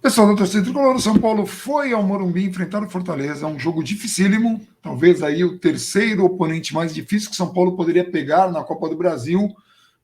Pessoal da torcida tricolor, o São Paulo foi ao Morumbi enfrentar o Fortaleza, um jogo dificílimo, talvez aí o terceiro oponente mais difícil que o São Paulo poderia pegar na Copa do Brasil,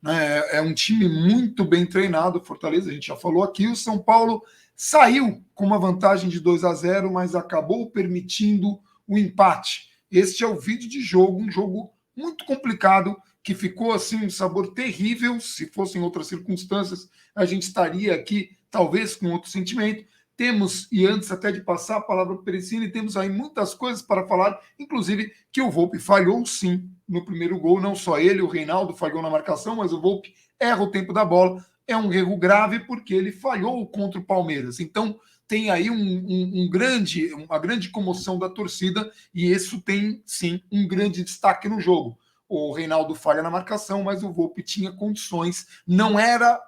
né? É um time muito bem treinado, o Fortaleza, a gente já falou aqui, o São Paulo saiu com uma vantagem de 2-0, mas acabou permitindo o empate. Este é o vídeo de jogo, um jogo muito complicado, que ficou assim um sabor terrível. Se fossem outras circunstâncias, a gente estaria aqui talvez com outro sentimento. Temos, e antes até de passar a palavra para o Perecini, temos aí muitas coisas para falar, inclusive que o Volpe falhou sim no primeiro gol, não só ele, o Reinaldo falhou na marcação, mas o Volpe erra o tempo da bola. É um erro grave porque ele falhou contra o Palmeiras. Então tem aí uma grande comoção da torcida e isso tem sim um grande destaque no jogo. O Reinaldo falha na marcação, mas o Volpe tinha condições, não era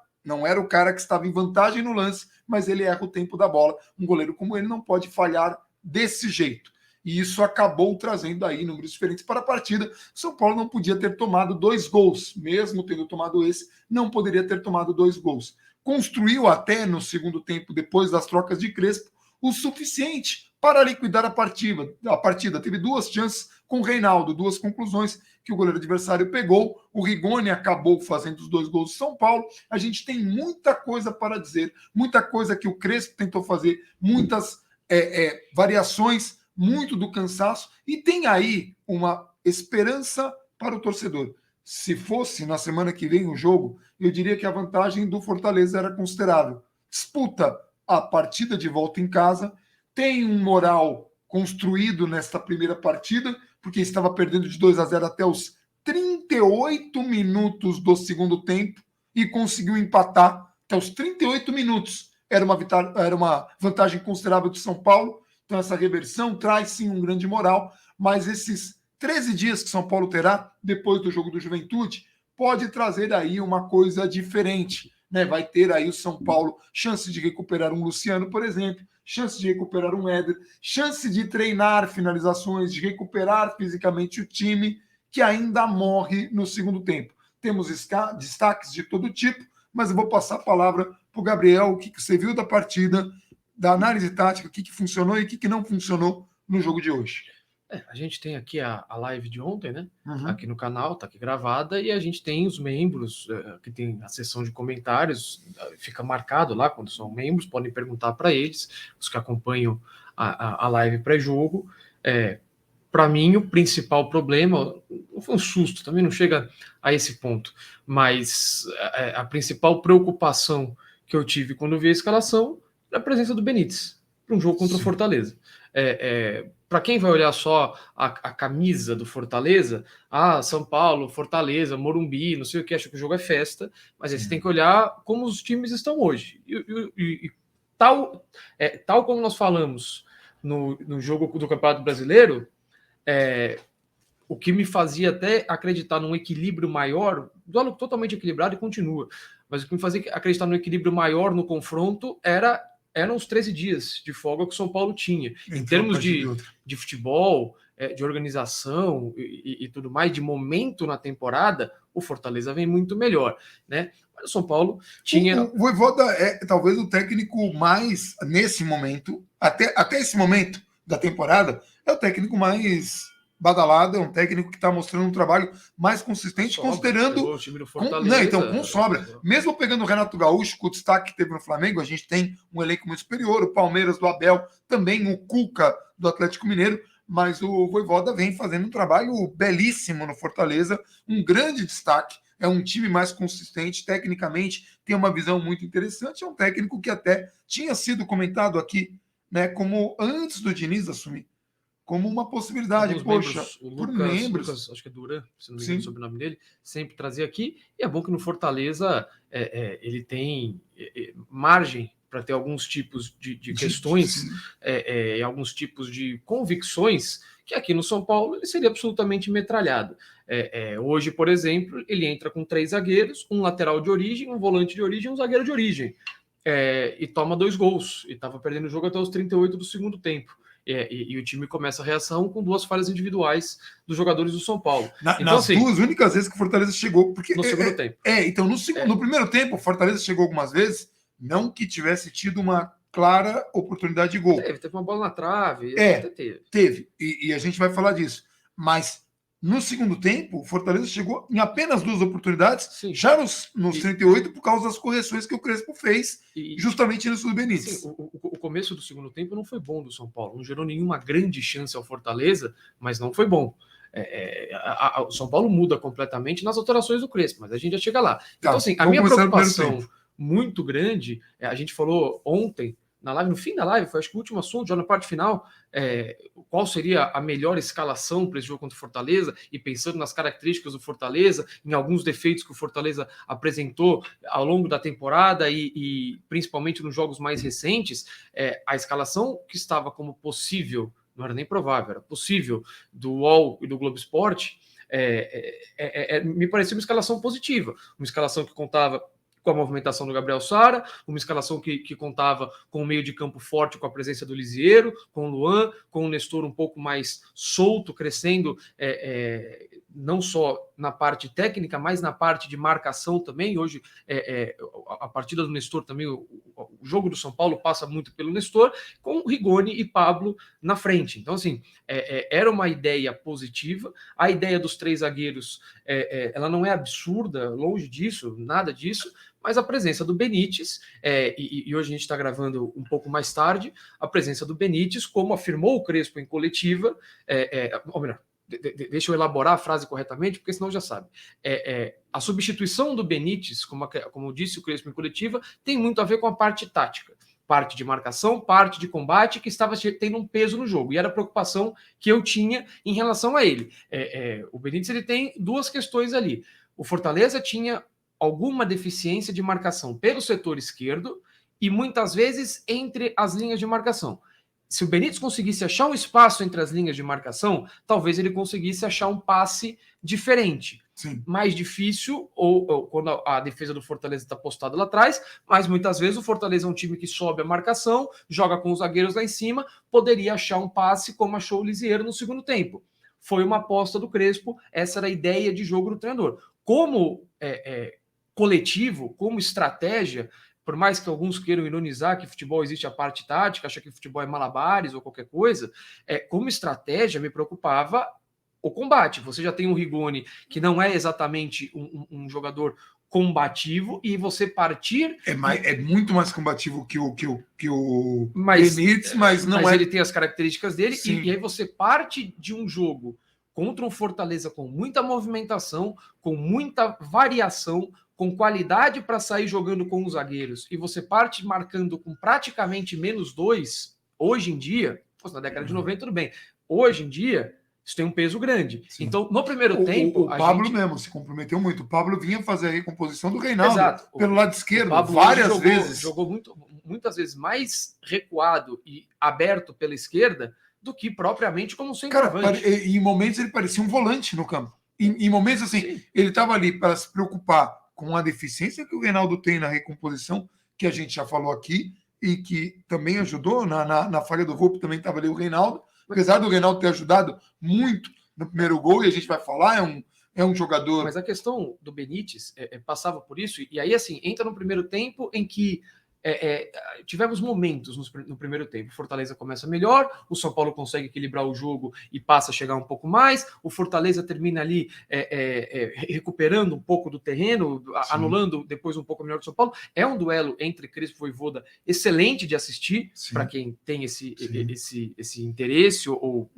o cara que estava em vantagem no lance, mas ele erra o tempo da bola. Um goleiro como ele não pode falhar desse jeito. E isso acabou trazendo aí números diferentes para a partida. São Paulo não podia ter tomado 2 gols, mesmo tendo tomado esse, não poderia ter tomado 2 gols. Construiu até no segundo tempo, depois das trocas de Crespo, o suficiente para liquidar a partida. Teve 2 chances com o Reinaldo, 2 conclusões que o goleiro adversário pegou. O Rigoni acabou fazendo os 2 gols de São Paulo. A gente tem muita coisa para dizer, muita coisa que o Crespo tentou fazer, muitas variações, muito do cansaço, e tem aí uma esperança para o torcedor. Se fosse na semana que vem o jogo, eu diria que a vantagem do Fortaleza era considerável. Disputa a partida de volta em casa, tem um moral construído nesta primeira partida, porque estava perdendo de 2-0 até os 38 minutos do segundo tempo e conseguiu empatar até os 38 minutos. Era uma vantagem considerável do São Paulo. Então, essa reversão traz sim um grande moral, mas esses 13 dias que São Paulo terá depois do jogo do Juventude pode trazer aí uma coisa diferente. Né? Vai ter aí o São Paulo chance de recuperar um Luciano, por exemplo, chance de recuperar um Éder, chance de treinar finalizações, de recuperar fisicamente o time que ainda morre no segundo tempo. Temos destaques de todo tipo, mas eu vou passar a palavra para o Gabriel, o que você viu da partida, da análise tática, o que funcionou e o que não funcionou no jogo de hoje. A gente tem aqui a live de ontem, né? Aqui no canal, tá aqui gravada, e a gente tem os membros, que tem a seção de comentários, fica marcado lá quando são membros, podem perguntar para eles, os que acompanham a live pré-jogo. Para mim, o principal problema, não foi um susto, também não chega a esse ponto, mas a principal preocupação que eu tive quando vi a escalação é a presença do Benítez para um jogo contra o Fortaleza. Para quem vai olhar só a camisa do Fortaleza, São Paulo, Fortaleza, Morumbi, não sei o que, acha que o jogo é festa, mas aí você tem que olhar como os times estão hoje. E tal como nós falamos no jogo do Campeonato Brasileiro, o que me fazia até acreditar num equilíbrio maior, duelo totalmente equilibrado e continua, mas o que me fazia acreditar num equilíbrio maior no confronto eram os 13 dias de folga que o São Paulo tinha. Em termos de futebol, de organização e tudo mais, de momento na temporada, o Fortaleza vem muito melhor, né? Mas o São Paulo tinha... O Voivoda é talvez o técnico mais, nesse momento, até esse momento da temporada, é o técnico mais badalado, é um técnico que está mostrando um trabalho mais consistente, considerando o time do Fortaleza. Então, com sobra. Mesmo pegando o Renato Gaúcho, com o destaque que teve no Flamengo, a gente tem um elenco muito superior, o Palmeiras do Abel, também o Cuca do Atlético Mineiro, mas o Voivoda vem fazendo um trabalho belíssimo no Fortaleza, um grande destaque. É um time mais consistente, tecnicamente, tem uma visão muito interessante, é um técnico que até tinha sido comentado aqui, né, como antes do Diniz assumir, como uma possibilidade. Membros, o Lucas, acho que é Duran, se não me engano, sobre o nome dele, sempre trazia aqui, e é bom que no Fortaleza ele tem margem para ter alguns tipos de questões, alguns tipos de convicções, que aqui no São Paulo ele seria absolutamente metralhado. Hoje, por exemplo, ele entra com 3 zagueiros, um lateral de origem, um volante de origem, um zagueiro de origem, e toma 2 gols, e estava perdendo o jogo até os 38 do segundo tempo. E o time começa a reação com 2 falhas individuais dos jogadores do São Paulo. Então, nas assim, 2 únicas vezes que o Fortaleza chegou, porque no segundo tempo. Então no primeiro tempo o Fortaleza chegou algumas vezes, não que tivesse tido uma clara oportunidade de gol. Teve uma bola na trave. Teve. E a gente vai falar disso. Mas no segundo tempo, o Fortaleza chegou em apenas 2 oportunidades, sim, já nos 38, por causa das correções que o Crespo fez, justamente nisso do Benítez. Sim, o começo do segundo tempo não foi bom do São Paulo. Não gerou nenhuma grande chance ao Fortaleza, mas não foi bom. O São Paulo muda completamente nas alterações do Crespo, mas a gente já chega lá. Então, assim, a minha preocupação muito grande, a gente falou ontem, na live, no fim da live, foi acho que o último assunto, já na parte final, qual seria a melhor escalação para esse jogo contra o Fortaleza, e pensando nas características do Fortaleza, em alguns defeitos que o Fortaleza apresentou ao longo da temporada e principalmente nos jogos mais recentes, a escalação que estava como possível, não era nem provável, era possível, do UOL e do Globo Esporte, me parecia uma escalação positiva, uma escalação que contava com a movimentação do Gabriel Sara, uma escalação que contava com o meio de campo forte, com a presença do Lisieiro, com o Luan, com o Nestor um pouco mais solto, crescendo, não só na parte técnica, mas na parte de marcação também. Hoje, a partida do Nestor também, o jogo do São Paulo passa muito pelo Nestor, com Rigoni e Pablo na frente. Então, assim, era uma ideia positiva. A ideia dos 3 zagueiros, ela não é absurda, longe disso, nada disso, mas a presença do Benítez, e hoje a gente está gravando um pouco mais tarde, a presença do Benítez, como afirmou o Crespo em coletiva, ou melhor, deixa eu elaborar a frase corretamente, porque senão já sabe. A substituição do Benítez, como disse o Crespo em coletiva, tem muito a ver com a parte tática. Parte de marcação, parte de combate, que estava tendo um peso no jogo. E era a preocupação que eu tinha em relação a ele. O Benítez, ele tem 2 questões ali. O Fortaleza tinha alguma deficiência de marcação pelo setor esquerdo e muitas vezes entre as linhas de marcação. Se o Benítez conseguisse achar um espaço entre as linhas de marcação, talvez ele conseguisse achar um passe diferente. Sim. Mais difícil, ou quando a defesa do Fortaleza está postada lá atrás, mas muitas vezes o Fortaleza é um time que sobe a marcação, joga com os zagueiros lá em cima, poderia achar um passe como achou o Lisieiro no segundo tempo. Foi uma aposta do Crespo, essa era a ideia de jogo do treinador. Como coletivo, como estratégia, por mais que alguns queiram ironizar que futebol existe a parte tática, achar que futebol é malabares ou qualquer coisa, como estratégia me preocupava o combate. Você já tem um Rigoni que não é exatamente um jogador combativo, e você partir... É muito mais combativo que o Benítez, mas não ele tem as características dele, e aí você parte de um jogo contra um Fortaleza com muita movimentação, com muita variação, com qualidade para sair jogando com os zagueiros, e você parte marcando com praticamente -2, hoje em dia, na década de 90 tudo bem, hoje em dia isso tem um peso grande. Sim. Então, no primeiro tempo... O Pablo mesmo se comprometeu muito. O Pablo vinha fazer a recomposição do Reinaldo pelo lado esquerdo, várias vezes. Jogou muitas vezes mais recuado e aberto pela esquerda do que propriamente como centroavante. Cara, em momentos ele parecia um volante no campo. Em momentos assim, sim, ele estava ali para se preocupar com a deficiência que o Reinaldo tem na recomposição, que a gente já falou aqui, e que também ajudou na falha do Volpi, também estava ali o Reinaldo. Apesar do Reinaldo ter ajudado muito no primeiro gol, e a gente vai falar, é um jogador... Mas a questão do Benítez passava por isso, e aí, assim, entra no primeiro tempo em que tivemos momentos no primeiro tempo. O Fortaleza começa melhor, o São Paulo consegue equilibrar o jogo e passa a chegar um pouco mais, o Fortaleza termina ali recuperando um pouco do terreno, sim, anulando depois um pouco melhor do São Paulo. É um duelo entre Crespo e Vojvoda excelente de assistir, para quem tem esse interesse, ou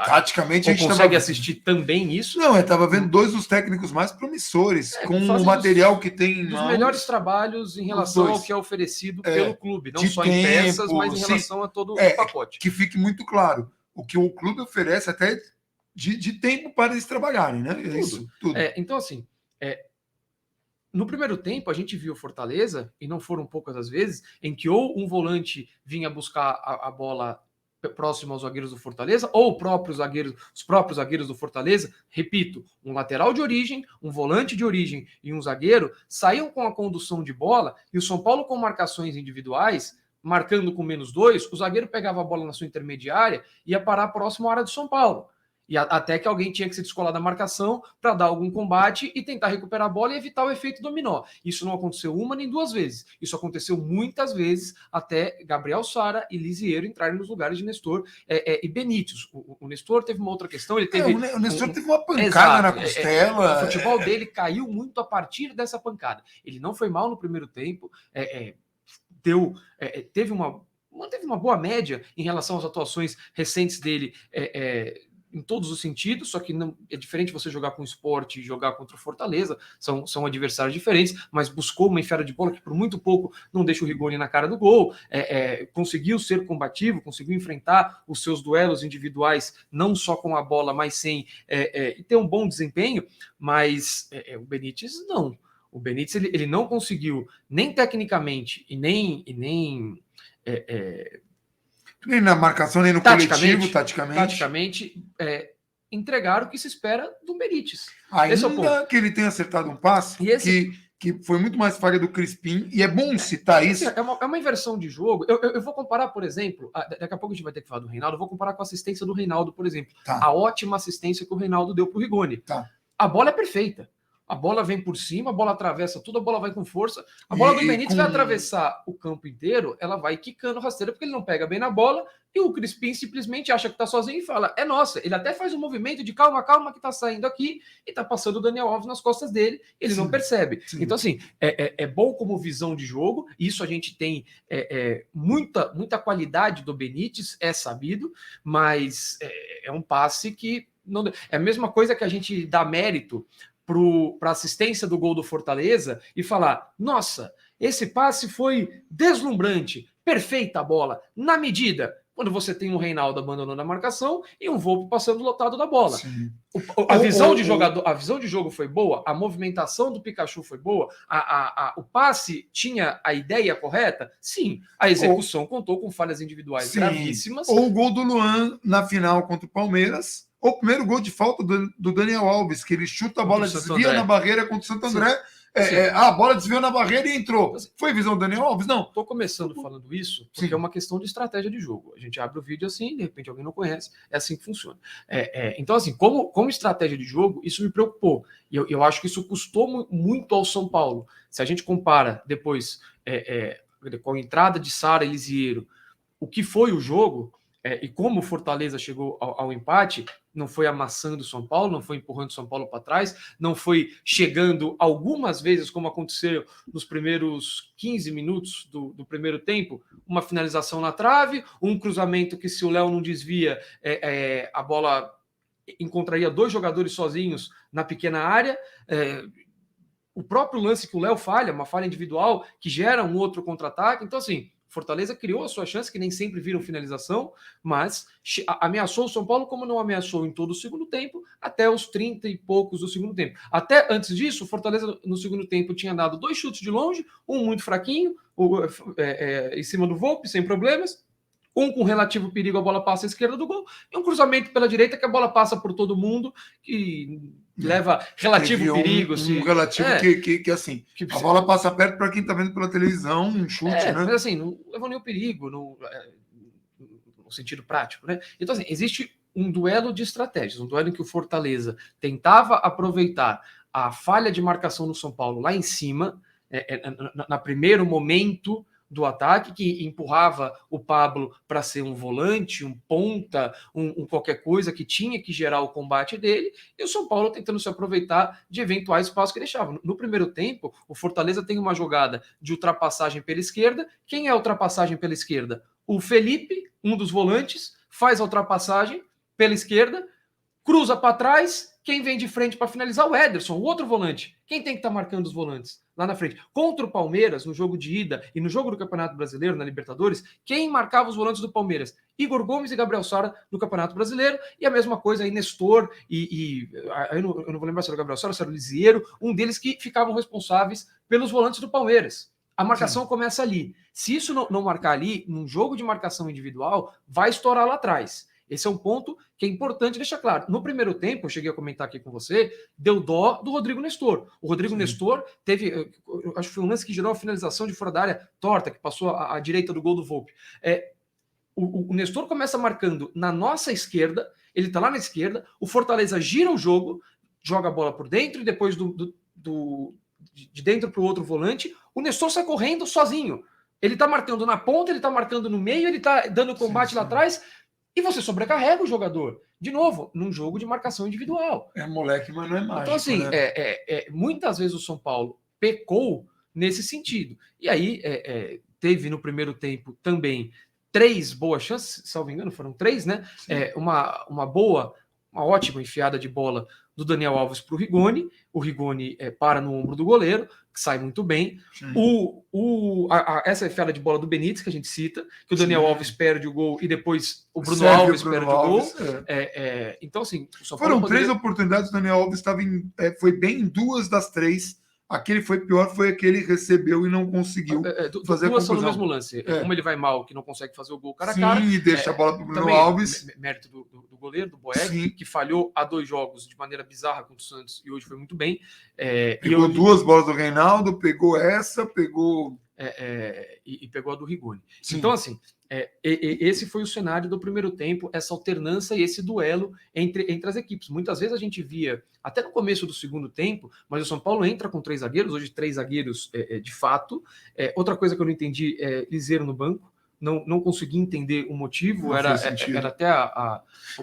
taticamente ou a gente consegue assistir também isso. Não, eu estava vendo 2 dos técnicos mais promissores, com o material que tem dos melhores trabalhos em relação ao que é oferecido pelo clube, não só em peças, mas em relação a todo o pacote. Que fique muito claro, o que o clube oferece até de tempo para eles trabalharem, né? Tudo. Então, assim, no primeiro tempo a gente viu Fortaleza, e não foram poucas as vezes, em que ou um volante vinha buscar a bola próximo aos zagueiros do Fortaleza, ou os próprios zagueiros do Fortaleza, repito, um lateral de origem, um volante de origem e um zagueiro, saíam com a condução de bola, e o São Paulo com marcações individuais, marcando com -2, o zagueiro pegava a bola na sua intermediária e ia parar próximo à área do São Paulo. E até que alguém tinha que se descolar da marcação para dar algum combate e tentar recuperar a bola e evitar o efeito dominó. Isso não aconteceu uma nem duas vezes. Isso aconteceu muitas vezes até Gabriel Sara e Lisieiro entrarem nos lugares de Nestor e Benítez. O Nestor teve uma outra questão. Ele teve o Nestor teve uma pancada na costela. O futebol dele caiu muito a partir dessa pancada. Ele não foi mal no primeiro tempo, manteve uma boa média em relação às atuações recentes dele em todos os sentidos, só que não é diferente você jogar com o Sport e jogar contra o Fortaleza, são adversários diferentes, mas buscou uma enfiada de bola que por muito pouco não deixa o Rigoni na cara do gol, conseguiu ser combativo, conseguiu enfrentar os seus duelos individuais, não só com a bola, mas sem e ter um bom desempenho, mas o Benítez não. O Benítez ele não conseguiu, nem tecnicamente e nem na marcação, nem no coletivo, taticamente entregar o que se espera do Benítez. Ainda que ele tenha acertado um passe que foi muito mais falha do Crispim, e é bom citar isso. É uma inversão de jogo. Eu vou comparar, por exemplo, daqui a pouco a gente vai ter que falar do Reinaldo, eu vou comparar com a assistência do Reinaldo, por exemplo. Tá. A ótima assistência que o Reinaldo deu para o Rigoni. Tá. A bola é perfeita. A bola vem por cima, a bola atravessa tudo, a bola vai com força. A bola do Benítez vai atravessar o campo inteiro, ela vai quicando rasteira, porque ele não pega bem na bola, e o Crispim simplesmente acha que tá sozinho e fala, é nossa. Ele até faz um movimento de calma que tá saindo aqui, e tá passando o Daniel Alves nas costas dele, ele não percebe. Sim. Então, assim, é bom como visão de jogo, isso a gente tem muita qualidade do Benítez, é sabido, mas é um passe que não é a mesma coisa que a gente dá mérito para assistência do gol do Fortaleza e falar, nossa, esse passe foi deslumbrante, perfeita a bola, na medida, quando você tem um Reinaldo abandonando a marcação e um Volpe passando lotado da bola. A visão de jogo foi boa, a movimentação do Pikachu foi boa, o passe tinha a ideia correta? Sim. A execução contou com falhas individuais gravíssimas. Ou o gol do Luan na final contra o Palmeiras, o primeiro gol de falta do Daniel Alves, que ele chuta a bola, desvia na barreira contra o Santo André. A bola desviou na barreira e entrou. Foi visão do Daniel Alves? Não. Estou começando falando isso porque é uma questão de estratégia de jogo. A gente abre o vídeo assim, de repente alguém não conhece, é assim que funciona. Então, assim, como estratégia de jogo, isso me preocupou. E eu acho que isso custou muito ao São Paulo. Se a gente compara depois com a entrada de Sara e Lisieiro, o que foi o jogo, e como o Fortaleza chegou ao empate, não foi amassando o São Paulo, não foi empurrando o São Paulo para trás, não foi chegando algumas vezes, como aconteceu nos primeiros 15 minutos do primeiro tempo, uma finalização na trave, um cruzamento que se o Léo não desvia, a bola encontraria dois jogadores sozinhos na pequena área, o próprio lance que o Léo falha, uma falha individual que gera um outro contra-ataque. Então, assim, Fortaleza criou a sua chance, que nem sempre viram finalização, mas ameaçou o São Paulo como não ameaçou em todo o segundo tempo, até os 30 e poucos do segundo tempo. Até antes disso, o Fortaleza no segundo tempo tinha dado 2 chutes de longe, um muito fraquinho, em cima do Volpe, sem problemas, um com relativo perigo, a bola passa à esquerda do gol, e um cruzamento pela direita que a bola passa por todo mundo, que leva relativo perigo. Relativo que assim, a bola passa perto para quem está vendo pela televisão, um chute, né? Mas assim, não levou nenhum perigo no sentido prático, né? Então, assim, existe um duelo de estratégias, um duelo em que o Fortaleza tentava aproveitar a falha de marcação no São Paulo lá em cima, na primeiro momento do ataque, que empurrava o Pablo para ser um volante, um ponta, um qualquer coisa que tinha que gerar o combate dele, e o São Paulo tentando se aproveitar de eventuais espaços que deixavam. No primeiro tempo, o Fortaleza tem uma jogada de ultrapassagem pela esquerda. Quem é a ultrapassagem pela esquerda? O Felipe, um dos volantes, faz a ultrapassagem pela esquerda, cruza para trás. Quem vem de frente para finalizar? O Ederson, o outro volante. Quem tem que estar marcando os volantes lá na frente? Contra o Palmeiras, no jogo de ida e no jogo do Campeonato Brasileiro, na Libertadores, quem marcava os volantes do Palmeiras? Igor Gomes e Gabriel Sara no Campeonato Brasileiro, e a mesma coisa aí Nestor eu não vou lembrar se era o Gabriel Sara, se era o Lisieiro, um deles que ficavam responsáveis pelos volantes do Palmeiras. A marcação começa ali. Se isso não marcar ali, num jogo de marcação individual, vai estourar lá atrás. Esse é um ponto que é importante deixar claro. No primeiro tempo, eu cheguei a comentar aqui com você, deu dó do Rodrigo Nestor. O Rodrigo Nestor teve, acho que foi um lance que gerou a finalização de fora da área torta, que passou à direita do gol do Volpe. O Nestor começa marcando na nossa esquerda, ele tá lá na esquerda, o Fortaleza gira o jogo, joga a bola por dentro e depois de dentro para o outro volante, o Nestor sai correndo sozinho. Ele tá marcando na ponta, ele tá marcando no meio, ele tá dando combate lá atrás e você sobrecarrega o jogador. De novo, num jogo de marcação individual. É moleque, mas não é mágico. Então, assim, né? muitas vezes o São Paulo pecou nesse sentido. E aí teve no primeiro tempo também 3 boas chances, se não me engano, foram 3, né? Uma ótima enfiada de bola do Daniel Alves para o Rigoni. O Rigoni para no ombro do goleiro, que sai muito bem. Essa enfiada de bola do Benítez, que a gente cita, que o Daniel Alves perde o gol e depois o Bruno Alves perde o gol. Então, assim, foram 3 oportunidades, o Daniel Alves foi bem em 2 das 3. Aquele foi pior, foi aquele que recebeu e não conseguiu fazer a conclusão. No mesmo lance. Como ele vai mal, que não consegue fazer o gol cara a cara. Sim, e deixa a bola para o Bruno Alves. Mérito do goleiro, do Boeck, que falhou há 2 jogos de maneira bizarra contra o Santos e hoje foi muito bem. Pegou 2 bolas do Reinaldo, pegou essa, pegou... e pegou a do Rigoni. Sim. Então, assim, esse foi o cenário do primeiro tempo, essa alternância e esse duelo entre as equipes. Muitas vezes a gente via, até no começo do segundo tempo, mas o São Paulo entra com 3 zagueiros, hoje 3 zagueiros de fato. Outra coisa que eu não entendi é Liseiro no banco. Não consegui entender o motivo, era até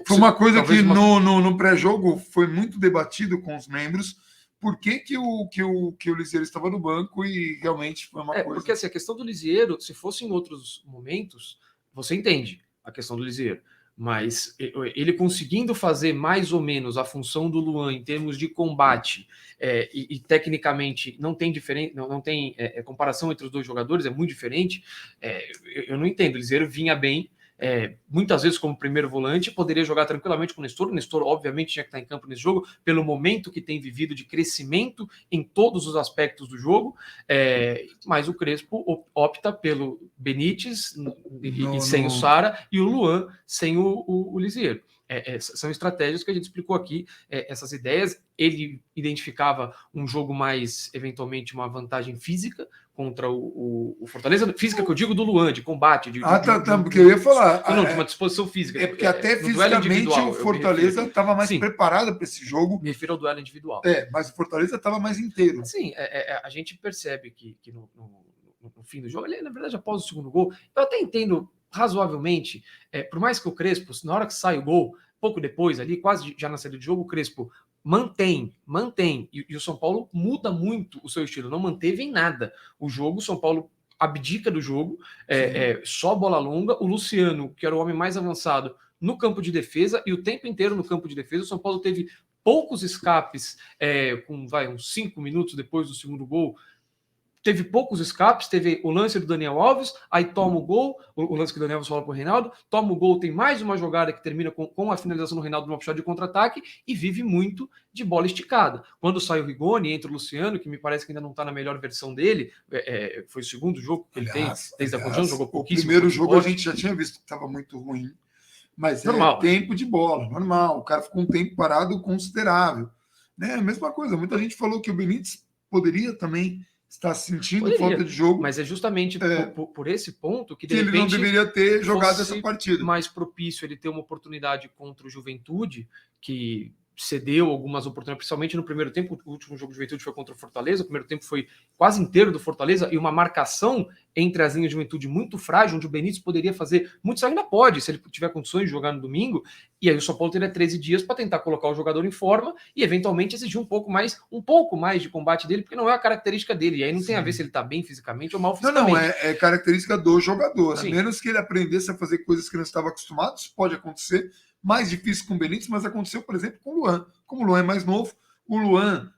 Foi uma coisa que no pré-jogo foi muito debatido com os membros. Por que o Liseiro estava no banco e realmente foi uma coisa... Porque assim, a questão do Liseiro, se fosse em outros momentos, você entende a questão do Liseiro, mas ele conseguindo fazer mais ou menos a função do Luan em termos de combate e tecnicamente não tem comparação entre os 2 jogadores, é muito diferente, eu não entendo. O Liseiro vinha bem, muitas vezes como primeiro volante, poderia jogar tranquilamente com o Nestor. O Nestor obviamente tinha que estar em campo nesse jogo, pelo momento que tem vivido de crescimento em todos os aspectos do jogo, mas o Crespo opta pelo Benítez sem o Sara e o Luan sem o Liseiro. São estratégias que a gente explicou aqui, essas ideias. Ele identificava um jogo mais, eventualmente, uma vantagem física contra o Fortaleza, física que eu digo do Luan, de combate. Porque eu ia falar. De uma disposição física. Porque até fisicamente o Fortaleza estava mais preparado para esse jogo. Me refiro ao duelo individual. Mas o Fortaleza estava mais inteiro. Sim, a gente percebe que no fim do jogo, ele, na verdade, após o segundo gol, eu até entendo razoavelmente, por mais que o Crespo, na hora que sai o gol, pouco depois ali, quase já na saída de jogo, o Crespo mantém, e o São Paulo muda muito o seu estilo, não manteve em nada o jogo. O São Paulo abdica do jogo, só bola longa. O Luciano, que era o homem mais avançado no campo de defesa, e o tempo inteiro no campo de defesa, o São Paulo teve poucos escapes, uns 5 minutos depois do segundo gol, teve poucos escapes, teve o lance do Daniel Alves, aí toma o gol, o lance que o Daniel Alves fala para o Reinaldo, toma o gol, tem mais uma jogada que termina com a finalização do Reinaldo numa puxada de contra-ataque e vive muito de bola esticada. Quando sai o Rigoni, entra o Luciano, que me parece que ainda não está na melhor versão dele, foi o segundo jogo que ele tem desde a condição, jogou pouquíssimo. O primeiro jogo a gente já tinha visto que estava muito ruim, mas normal. Tempo de bola, normal, o cara ficou um tempo parado considerável. A mesma coisa, muita gente falou que o Benítez poderia também está sentindo falta de jogo. Mas é justamente por esse ponto que, de repente, ele não deveria ter jogado essa partida. Mais propício ele ter uma oportunidade contra o Juventude, que cedeu algumas oportunidades, principalmente no primeiro tempo. O último jogo de Juventude foi contra o Fortaleza, o primeiro tempo foi quase inteiro do Fortaleza, e uma marcação entre as linhas de Juventude muito frágil, onde o Benítez poderia fazer muito, ainda pode, se ele tiver condições de jogar no domingo, e aí o São Paulo teria 13 dias para tentar colocar o jogador em forma e eventualmente exigir um pouco mais de combate dele, porque não é a característica dele, e aí não tem a ver se ele está bem fisicamente ou mal fisicamente. Não, é característica do jogador, a menos que ele aprendesse a fazer coisas que não estava acostumado, isso pode acontecer. Mais difícil com o Benítez, mas aconteceu, por exemplo, com o Luan. Como o Luan é mais novo, o Luan,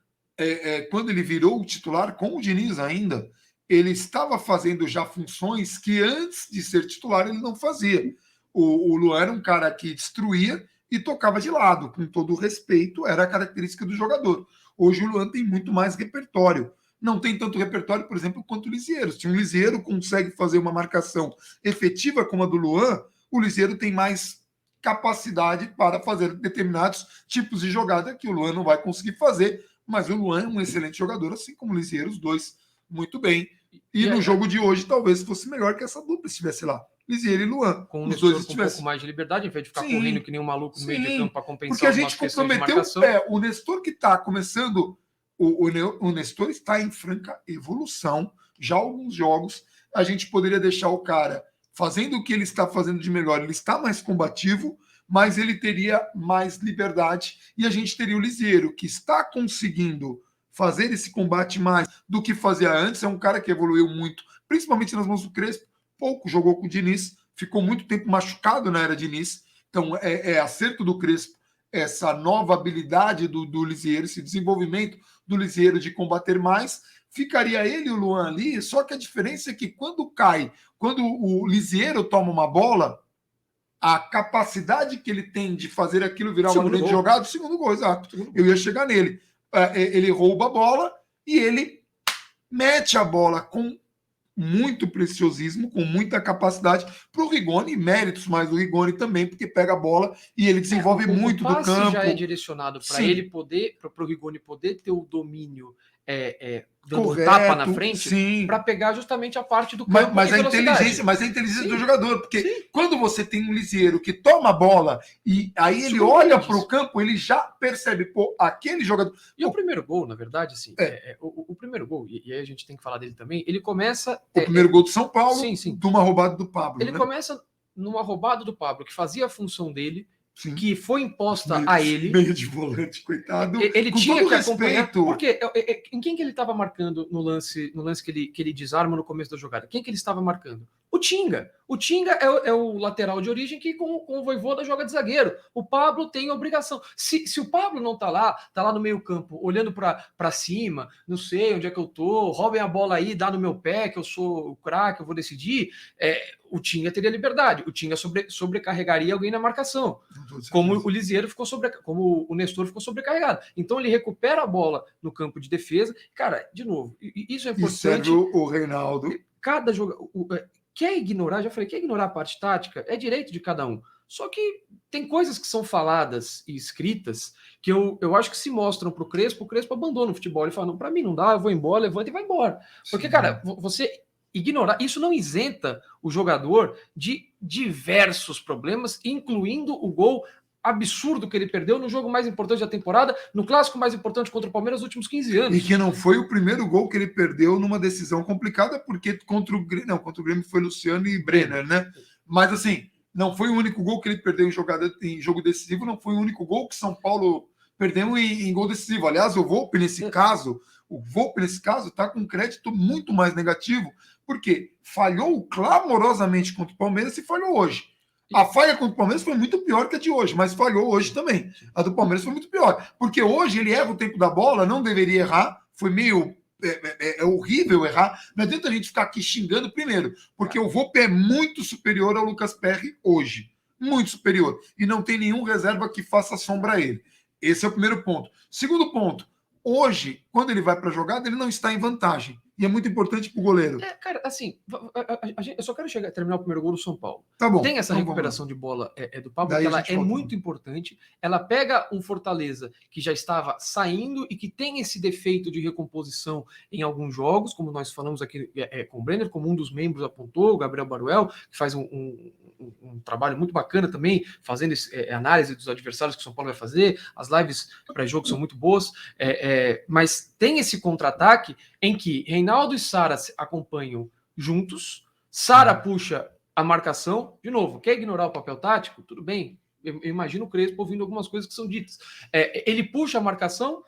quando ele virou o titular com o Diniz ainda, ele estava fazendo já funções que antes de ser titular ele não fazia. O Luan era um cara que destruía e tocava de lado, com todo o respeito, era a característica do jogador. Hoje o Luan tem muito mais repertório. Não tem tanto repertório, por exemplo, quanto o Liseiro. Se um Liseiro consegue fazer uma marcação efetiva como a do Luan, o Liseiro tem mais capacidade para fazer determinados tipos de jogada que o Luan não vai conseguir fazer, mas o Luan é um excelente jogador, assim como o Liseiro, os dois muito bem. E no jogo de hoje talvez fosse melhor que essa dupla estivesse lá. Lisieiro e Luan. Com os Nestor dois com um pouco mais de liberdade, em vez de ficar correndo que nem um maluco no meio de campo para compensar porque a algumas gente questões de comprometeu marcação. o Nestor que está começando, o Nestor está em franca evolução, já alguns jogos, a gente poderia deixar o cara fazendo o que ele está fazendo de melhor, ele está mais combativo, mas ele teria mais liberdade, e a gente teria o Lisieiro, que está conseguindo fazer esse combate mais do que fazia antes, é um cara que evoluiu muito, principalmente nas mãos do Crespo, pouco jogou com o Diniz, ficou muito tempo machucado na era Diniz, então é acerto do Crespo, essa nova habilidade do Lisieiro, esse desenvolvimento do Lisieiro de combater mais, ficaria ele e o Luan ali, só que a diferença é que quando o Lisieiro toma uma bola, a capacidade que ele tem de fazer aquilo virar uma grande jogada, segundo gol, exato. Eu ia chegar nele. Ele rouba a bola e ele mete a bola com muito preciosismo, com muita capacidade para o Rigoni, méritos mais do Rigoni também, porque pega a bola e ele desenvolve muito do campo. O passe já é direcionado para ele poder, para o Rigoni poder ter o domínio dando correto, tapa na frente para pegar justamente a parte do campo. Mas a inteligência do jogador, porque quando você tem um Lisieiro que toma a bola e aí ele olha para o campo, ele já percebe, pô, aquele jogador. E o primeiro gol, na verdade, assim, o primeiro gol, e aí a gente tem que falar dele também, ele começa. O primeiro gol do São Paulo, de uma roubada do Pablo. Ele começa numa roubada do Pablo, que fazia a função dele. Sim. Que foi imposta a ele. Meio de volante, coitado. Ele tinha que acompanhar. Porque em quem que ele estava marcando no lance que ele desarma no começo da jogada? Quem que ele estava marcando? O Tinga. O Tinga é o lateral de origem que com o Vojvoda joga de zagueiro. O Pablo tem obrigação. Se o Pablo não tá lá no meio campo, olhando para cima, não sei onde é que eu tô, roubem a bola aí, dá no meu pé, que eu sou o craque, eu vou decidir, o Tinga teria liberdade. O Tinga sobrecarregaria alguém na marcação. Como o Lisieiro como o Nestor ficou sobrecarregado. Então ele recupera a bola no campo de defesa. Cara, de novo, isso é importante. E serve o Reinaldo. Cada jogador... Quer ignorar, já falei, quer ignorar a parte tática? É direito de cada um. Só que tem coisas que são faladas e escritas que eu acho que se mostram para o Crespo abandona o futebol. Ele fala, não, para mim não dá, eu vou embora, levanta e vai embora. Porque, cara, você ignorar, isso não isenta o jogador de diversos problemas, incluindo o gol absurdo que ele perdeu no jogo mais importante da temporada, no clássico mais importante contra o Palmeiras nos últimos 15 anos. E que não foi o primeiro gol que ele perdeu numa decisão complicada, porque contra o Grêmio foi Luciano e Brenner, né? Mas assim, não foi o único gol que ele perdeu em jogo decisivo, não foi o único gol que São Paulo perdeu em gol decisivo. Aliás, o Volpe nesse caso está com crédito muito mais negativo, porque falhou clamorosamente contra o Palmeiras e falhou hoje. A falha contra o Palmeiras foi muito pior que a de hoje, mas falhou hoje também. A do Palmeiras foi muito pior, porque hoje ele erra o tempo da bola, não deveria errar, foi meio... É horrível errar. Não adianta a gente ficar aqui xingando primeiro, porque o Volpe é muito superior ao Lucas Perry hoje. Muito superior. E não tem nenhum reserva que faça sombra a ele. Esse é o primeiro ponto. Segundo ponto, hoje, quando ele vai para a jogada, ele não está em vantagem. E é muito importante para o goleiro. Cara, assim, eu só quero terminar o primeiro gol do São Paulo. Tá bom. Tem essa recuperação de bola do Pablo, que ela é muito importante. Ela pega um Fortaleza que já estava saindo e que tem esse defeito de recomposição em alguns jogos, como nós falamos aqui com o Brenner, como um dos membros apontou, o Gabriel Baruel, que faz um trabalho muito bacana também, fazendo análise dos adversários que o São Paulo vai fazer. As lives pré-jogo são muito boas, mas tem esse contra-ataque em que Reinaldo e Sara se acompanham juntos, Sara puxa a marcação, de novo, quer ignorar o papel tático? Tudo bem, eu imagino o Crespo ouvindo algumas coisas que são ditas. Ele puxa a marcação,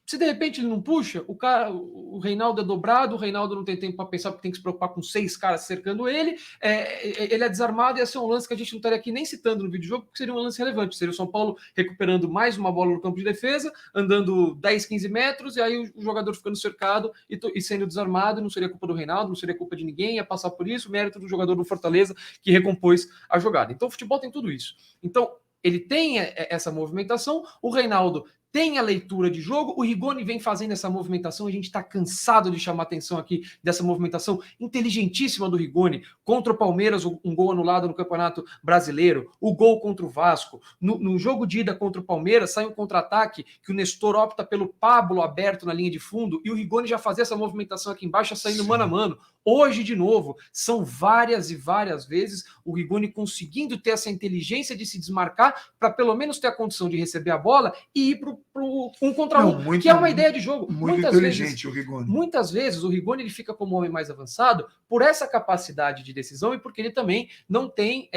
se de repente ele não puxa, o Reinaldo é dobrado, o Reinaldo não tem tempo para pensar, porque tem que se preocupar com 6 caras cercando ele, ele é desarmado, e ia ser um lance que a gente não estaria aqui nem citando no videojogo, porque seria um lance relevante, seria o São Paulo recuperando mais uma bola no campo de defesa, andando 10, 15 metros, e aí o jogador ficando cercado e sendo desarmado, não seria culpa do Reinaldo, não seria culpa de ninguém, ia passar por isso, mérito do jogador do Fortaleza, que recompôs a jogada. Então o futebol tem tudo isso. Então, ele tem essa movimentação, o Reinaldo tem a leitura de jogo, o Rigoni vem fazendo essa movimentação, a gente está cansado de chamar atenção aqui dessa movimentação inteligentíssima do Rigoni, contra o Palmeiras, um gol anulado no Campeonato Brasileiro, o gol contra o Vasco, no jogo de ida contra o Palmeiras, sai um contra-ataque que o Nestor opta pelo Pablo aberto na linha de fundo, e o Rigoni já fazia essa movimentação aqui embaixo, saindo mano a mano. Hoje, de novo, são várias e várias vezes o Rigoni conseguindo ter essa inteligência de se desmarcar para pelo menos ter a condição de receber a bola e ir para o 1 contra 1, que é uma ideia de jogo. Muito inteligente o Rigoni. Muitas vezes o Rigoni ele fica como homem mais avançado por essa capacidade de decisão e porque ele também não tem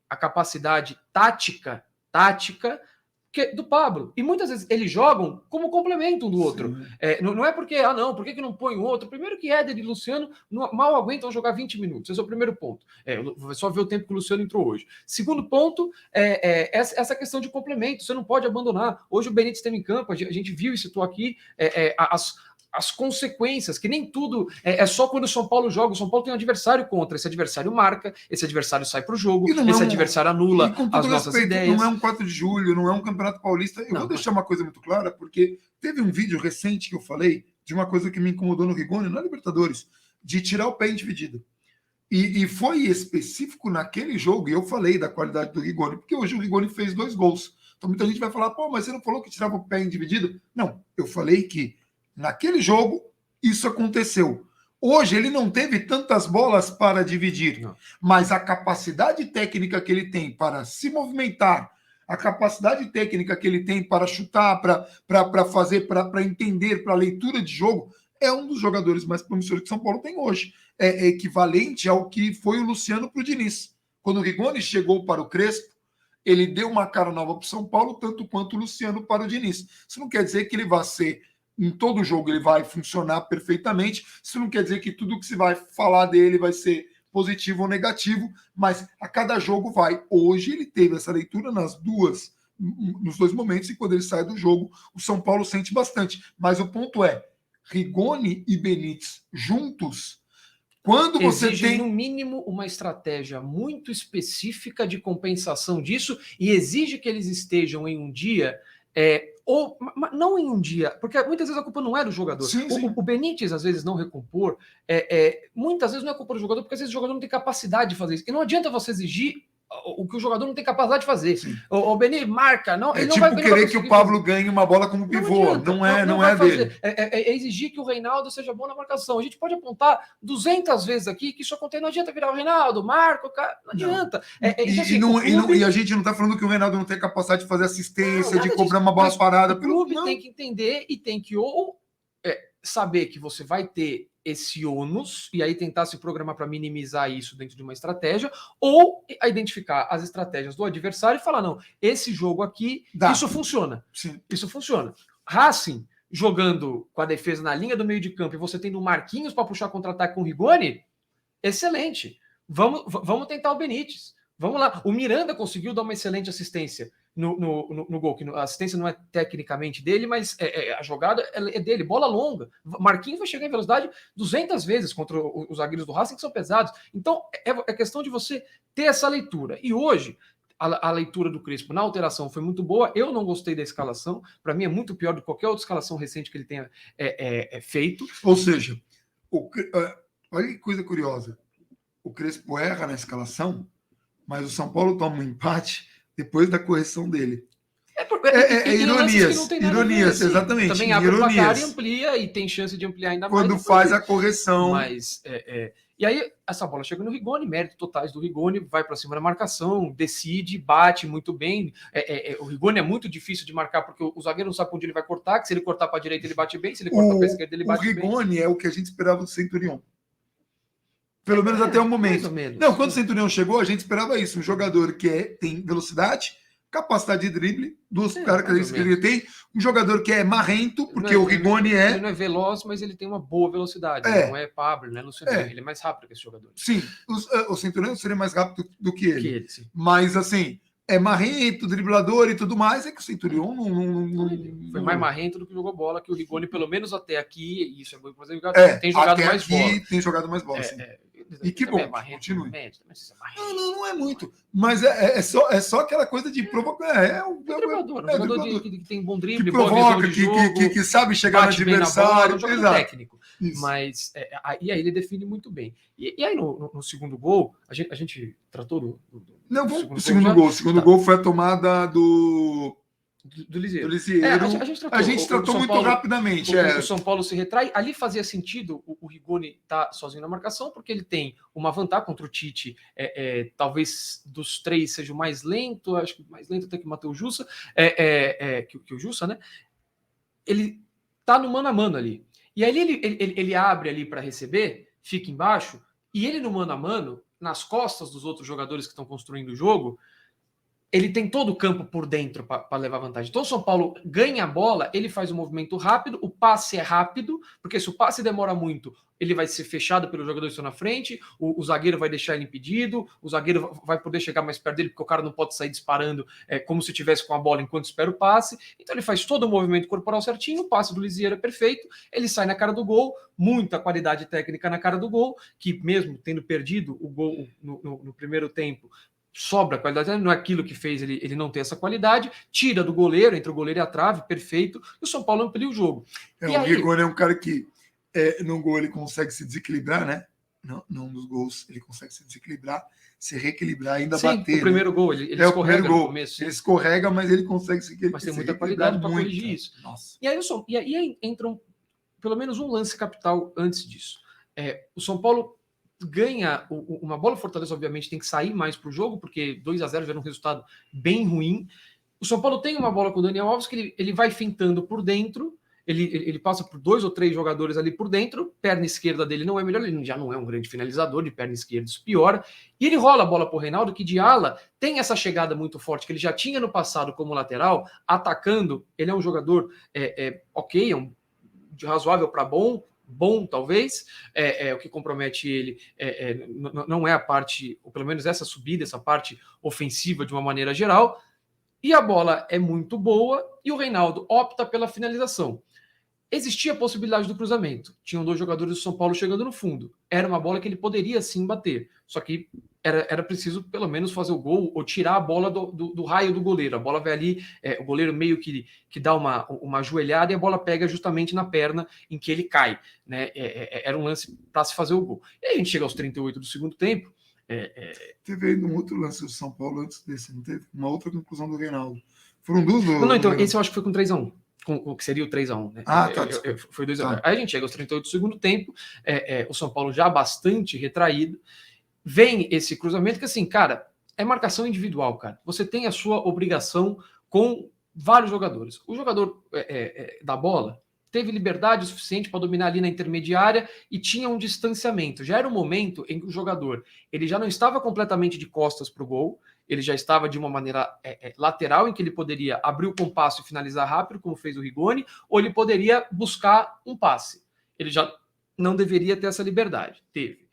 a capacidade tática do Pablo. E muitas vezes eles jogam como complemento um do outro. Não é porque, por que não põe o outro? Primeiro que Éder e Luciano mal aguentam jogar 20 minutos. Esse é o primeiro ponto. Só ver o tempo que o Luciano entrou hoje. Segundo ponto, essa questão de complemento. Você não pode abandonar. Hoje o Benítez esteve em campo, a gente viu e citou aqui as consequências, que nem tudo é só quando o São Paulo joga. O São Paulo tem um adversário contra, esse adversário marca, esse adversário sai para o jogo, esse adversário anula as nossas ideias. Não é um 4 de julho, não é um Campeonato Paulista. Eu vou deixar uma coisa muito clara, porque teve um vídeo recente que eu falei de uma coisa que me incomodou no Rigoni, na Libertadores, de tirar o pé em dividida. E foi específico naquele jogo, e eu falei da qualidade do Rigoni, porque hoje o Rigoni fez 2 gols. Então muita gente vai falar, mas você não falou que tirava o pé em dividida? Não, eu falei que naquele jogo, isso aconteceu. Hoje, ele não teve tantas bolas para dividir, mas a capacidade técnica que ele tem para se movimentar, a capacidade técnica que ele tem para chutar, para fazer, para entender, para leitura de jogo, é um dos jogadores mais promissores que São Paulo tem hoje. É equivalente ao que foi o Luciano para o Diniz. Quando o Rigoni chegou para o Crespo, ele deu uma cara nova para o São Paulo, tanto quanto o Luciano para o Diniz. Isso não quer dizer que ele vai ser em todo jogo ele vai funcionar perfeitamente. Isso não quer dizer que tudo que se vai falar dele vai ser positivo ou negativo, mas a cada jogo vai. Hoje ele teve essa leitura nos 2 momentos, e quando ele sai do jogo, o São Paulo sente bastante. Mas o ponto é, Rigoni e Benítez juntos, quando você tem no mínimo uma estratégia muito específica de compensação disso, e exige que eles estejam em um dia ou não em um dia, porque muitas vezes a culpa não é do jogador. Sim. O Benítez, às vezes, não recompor, muitas vezes não é culpa do jogador, porque às vezes o jogador não tem capacidade de fazer isso. E não adianta você exigir o que o jogador não tem capacidade de fazer. O Benítez marca, não. Ele não vai querer que o Pablo ganhe uma bola como pivô. Não é dele. É exigir que o Reinaldo seja bom na marcação. A gente pode apontar 200 vezes aqui que isso acontece. Não adianta virar o Reinaldo, Marco, cara, não adianta. E a gente não está falando que o Reinaldo não tem capacidade de fazer assistência, de cobrar uma bola parada. O clube tem que entender e tem que saber que você vai ter esse ônus e aí tentar se programar para minimizar isso dentro de uma estratégia, ou identificar as estratégias do adversário e falar, não, esse jogo aqui, isso funciona. Sim. Isso funciona. Racing, jogando com a defesa na linha do meio de campo e você tendo o Marquinhos para puxar contra-ataque com o Rigoni, excelente. Vamos tentar o Benítez. Vamos lá. O Miranda conseguiu dar uma excelente assistência no gol, que a assistência não é tecnicamente dele, mas a jogada é dele, bola longa. Marquinhos vai chegar em velocidade 200 vezes contra os zagueiros do Racing, que são pesados. Então, é questão de você ter essa leitura. E hoje, a leitura do Crespo na alteração foi muito boa. Eu não gostei da escalação. Para mim, é muito pior do que qualquer outra escalação recente que ele tenha feito. Ou seja, olha que coisa curiosa. O Crespo erra na escalação, mas o São Paulo toma um empate depois da correção dele. Ironias, exatamente. Também abre o placar e amplia, e tem chance de ampliar ainda mais. Quando faz a correção. Mas, e aí, essa bola chega no Rigoni, mérito totais do Rigoni, vai para cima da marcação, decide, bate muito bem. O Rigoni é muito difícil de marcar, porque o zagueiro não sabe onde ele vai cortar, que se ele cortar para a direita ele bate bem, se ele cortar para a esquerda ele bate bem. O Rigoni é o que a gente esperava do Centurion. Pelo menos até o momento. Não, quando o Centurion chegou, a gente esperava isso. Um jogador que tem velocidade, capacidade de drible, duas características que ele tem. Um jogador que é marrento, porque o Rigoni Ele não é veloz, mas ele tem uma boa velocidade. Não é Pablo, não é Luciano. Ele é mais rápido que esse jogador. Sim, o Centurion seria mais rápido do que ele. Mas, assim, é marrento, driblador e tudo mais, é que o Centurion foi mais marrento do que jogou bola, que o Rigoni, pelo menos até aqui, isso é bom, tem jogado mais bola. Tem jogado mais bola, sim. E que bom, continue. Não é muito, mas é só aquela coisa de provocar. Um jogador que tem bom drible, que provoca, jogo, que sabe chegar no adversário. Um jogador técnico. Isso. Mas e aí ele define muito bem. E aí no segundo gol, a gente tratou não, vamos pro segundo gol. O segundo gol foi a tomada do Lisieiro. A gente tratou muito rapidamente. O São Paulo se retrai. Ali fazia sentido o Rigoni estar sozinho na marcação, porque ele tem uma vantagem contra o Tite. Talvez dos três seja o mais lento, acho que mais lento até que o Matheus Jussa, que o Jussa, né? Ele tá no mano a mano ali. E aí ele abre ali para receber, fica embaixo, e ele no mano a mano, nas costas dos outros jogadores que estão construindo o jogo, ele tem todo o campo por dentro para levar vantagem. Então o São Paulo ganha a bola, ele faz um movimento rápido, o passe é rápido, porque se o passe demora muito, ele vai ser fechado pelo jogador que está na frente, o zagueiro vai deixar ele impedido, o zagueiro vai poder chegar mais perto dele, porque o cara não pode sair disparando como se estivesse com a bola enquanto espera o passe. Então ele faz todo o movimento corporal certinho, o passe do Lisieiro é perfeito, ele sai na cara do gol, muita qualidade técnica na cara do gol, que mesmo tendo perdido o gol no primeiro tempo, sobra qualidade, não é aquilo que fez ele não ter essa qualidade, tira do goleiro, entre o goleiro e a trave, perfeito, e o São Paulo amplia o jogo. O Rigoni é um cara que no gol ele consegue se desequilibrar, né? Não nos gols, ele consegue se desequilibrar, se reequilibrar, ainda bater. O primeiro gol, ele escorrega no começo. Ele escorrega, mas ele consegue se Mas tem muita qualidade para corrigir isso. Nossa. E aí entra pelo menos um lance capital antes disso. O São Paulo ganha uma bola. Fortaleza, obviamente, tem que sair mais para o jogo, porque 2-0 já era um resultado bem ruim. O São Paulo tem uma bola com o Daniel Alves que ele vai fintando por dentro, ele passa por 2 ou 3 jogadores ali por dentro, perna esquerda dele não é melhor, ele já não é um grande finalizador, de perna esquerda isso piora, e ele rola a bola para o Reinaldo, que de ala tem essa chegada muito forte, que ele já tinha no passado como lateral, atacando. Ele é um jogador ok, de razoável para bom, talvez, o que compromete ele não é a parte, ou pelo menos essa subida, essa parte ofensiva de uma maneira geral, e a bola é muito boa, e o Reinaldo opta pela finalização. Existia a possibilidade do cruzamento, tinham 2 jogadores do São Paulo chegando no fundo, era uma bola que ele poderia sim bater, só que era preciso pelo menos fazer o gol ou tirar a bola do raio do goleiro. A bola vai ali, o goleiro meio que dá uma ajoelhada e a bola pega justamente na perna em que ele cai, né? Era um lance para se fazer o gol. E aí a gente chega aos 38 do segundo tempo. Teve um outro lance do São Paulo antes desse, não teve? Uma outra conclusão do Reinaldo. Foram 2 Não, então, esse eu acho que foi com 3-1. O que seria o 3-1, né? Tá. Foi 2-1. Tá. Aí a gente chega aos 38 do segundo tempo, o São Paulo já bastante retraído. Vem esse cruzamento que, assim, cara, é marcação individual, cara. Você tem a sua obrigação com vários jogadores. O jogador da bola teve liberdade suficiente para dominar ali na intermediária e tinha um distanciamento. Já era um momento em que o jogador ele já não estava completamente de costas para o gol, ele já estava de uma maneira lateral, em que ele poderia abrir o compasso e finalizar rápido, como fez o Rigoni, ou ele poderia buscar um passe. Ele já não deveria ter essa liberdade. Teve.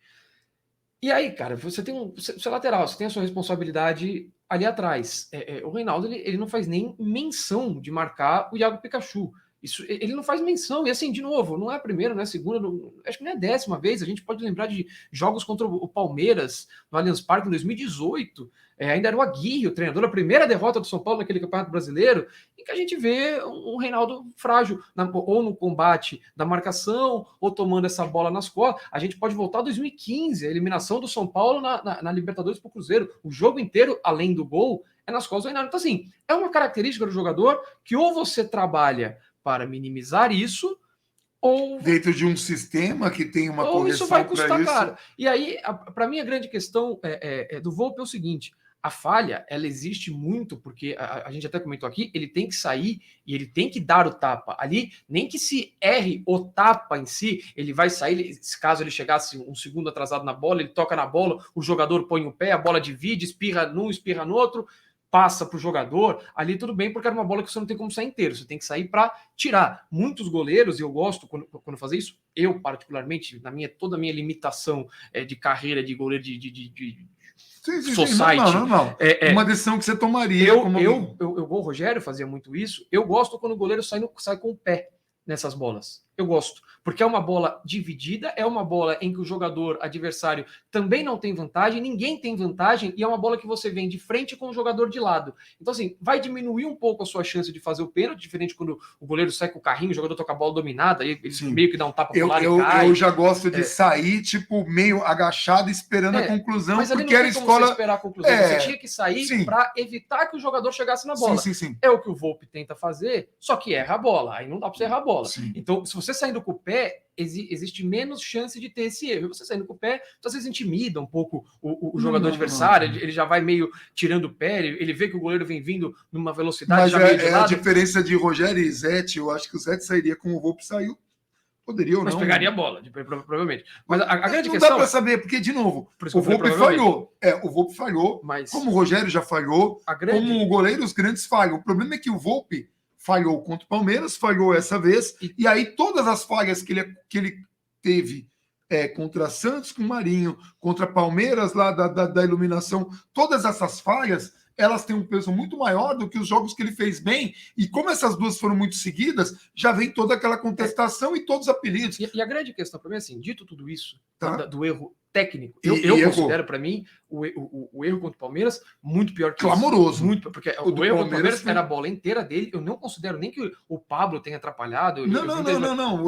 E aí, cara, você é lateral, você tem a sua responsabilidade ali atrás. O Reinaldo, ele não faz nem menção de marcar o Iago Pikachu. Ele não faz menção. E assim, de novo, não é a primeira, não é a segunda, acho que não é a 10ª vez. A gente pode lembrar de jogos contra o Palmeiras no Allianz Parque em 2018. Ainda era o Aguirre, o treinador, a primeira derrota do São Paulo naquele Campeonato Brasileiro, em que a gente vê um Reinaldo frágil, ou no combate da marcação, ou tomando essa bola nas costas. A gente pode voltar a 2015, a eliminação do São Paulo na Libertadores para o Cruzeiro. O jogo inteiro, além do gol, é nas costas do Reinaldo. Então, assim, é uma característica do jogador que ou você trabalha para minimizar isso, ou dentro de um sistema que tem uma correção, isso vai custar caro. E aí, para mim, a grande questão do Volpi é o seguinte: a falha, ela existe muito, porque a gente até comentou aqui, ele tem que sair e ele tem que dar o tapa. Ali, nem que se erre o tapa em si, ele vai sair, caso ele chegasse um segundo atrasado na bola, ele toca na bola, o jogador põe o pé, a bola divide, espirra num, espirra no outro, passa para o jogador, ali tudo bem, porque era uma bola que você não tem como sair inteiro, você tem que sair para tirar. Muitos goleiros, e eu gosto quando fazer isso, eu particularmente, toda a minha limitação de carreira de goleiro de society. Não. Uma decisão que você tomaria. Eu, o Rogério fazia muito isso. Eu gosto quando o goleiro sai com o pé nessas bolas. Eu gosto, porque é uma bola dividida, é uma bola em que o jogador adversário também não tem vantagem, ninguém tem vantagem, e é uma bola que você vem de frente com o jogador de lado. Então, assim, vai diminuir um pouco a sua chance de fazer o pênalti, diferente quando o goleiro sai com o carrinho, o jogador toca a bola dominada, aí ele meio que dá um tapa pro lado e cai. Eu já gosto de sair, tipo, meio agachado, esperando a conclusão, mas porque era escola... Você esperar a conclusão, você tinha que sair para evitar que o jogador chegasse na bola. Sim. É o que o Volpi tenta fazer, só que erra a bola, aí não dá para você errar a bola. Sim. Então, se você saindo com o pé, existe menos chance de ter esse erro. Você saindo com o pé, às vezes intimida um pouco o jogador adversário, ele já vai meio tirando o pé, ele vê que o goleiro vem vindo numa velocidade já meio de lado. A diferença de Rogério e Zete, eu acho que o Zete sairia como o Volpi saiu. Poderia ou não. Mas pegaria a bola, provavelmente. Mas a grande não questão... Não dá para saber, porque, de novo, o Volpi falhou. O Volpi falhou, mas como o Rogério já falhou, como o goleiro, os grandes falham. O problema é que o Volpi falhou contra o Palmeiras, falhou essa vez, e aí todas as falhas que ele teve contra Santos com o Marinho, contra Palmeiras lá da iluminação, todas essas falhas, elas têm um peso muito maior do que os jogos que ele fez bem, e como essas duas foram muito seguidas, já vem toda aquela contestação e todos os apelidos. E a grande questão para mim é assim, dito tudo isso, do erro técnico, eu considero para mim o erro contra o Palmeiras muito pior que clamoroso. Isso. Muito, porque o erro contra o Palmeiras era a bola inteira dele, eu não considero nem que o Pablo tenha atrapalhado. Não.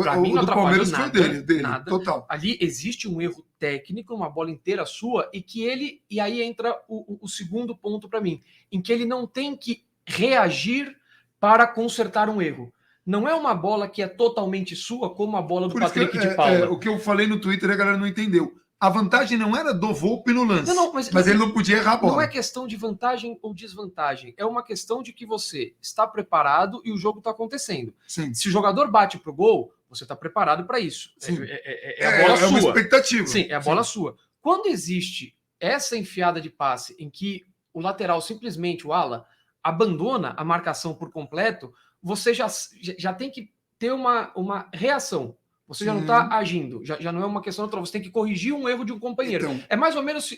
Para mim não atrapalhou nada, dele, nada. Total. Ali existe um erro técnico, uma bola inteira sua, e aí entra o segundo ponto para mim, em que ele não tem que reagir para consertar um erro. Não é uma bola que é totalmente sua, como a bola do Patrick de Paula. O que eu falei no Twitter, a galera não entendeu. A vantagem não era do Volpi no lance, mas ele não podia errar a bola. Não é questão de vantagem ou desvantagem, é uma questão de que você está preparado e o jogo está acontecendo. Sim. Se o jogador bate pro gol, você está preparado para isso. É a bola sua. É uma expectativa. Sim, é a bola sua. Quando existe essa enfiada de passe em que o lateral simplesmente, o ala, abandona a marcação por completo, você já tem que ter uma reação. Você já não está agindo, já não é uma questão natural. Você tem que corrigir um erro de um companheiro. Então, é mais ou menos,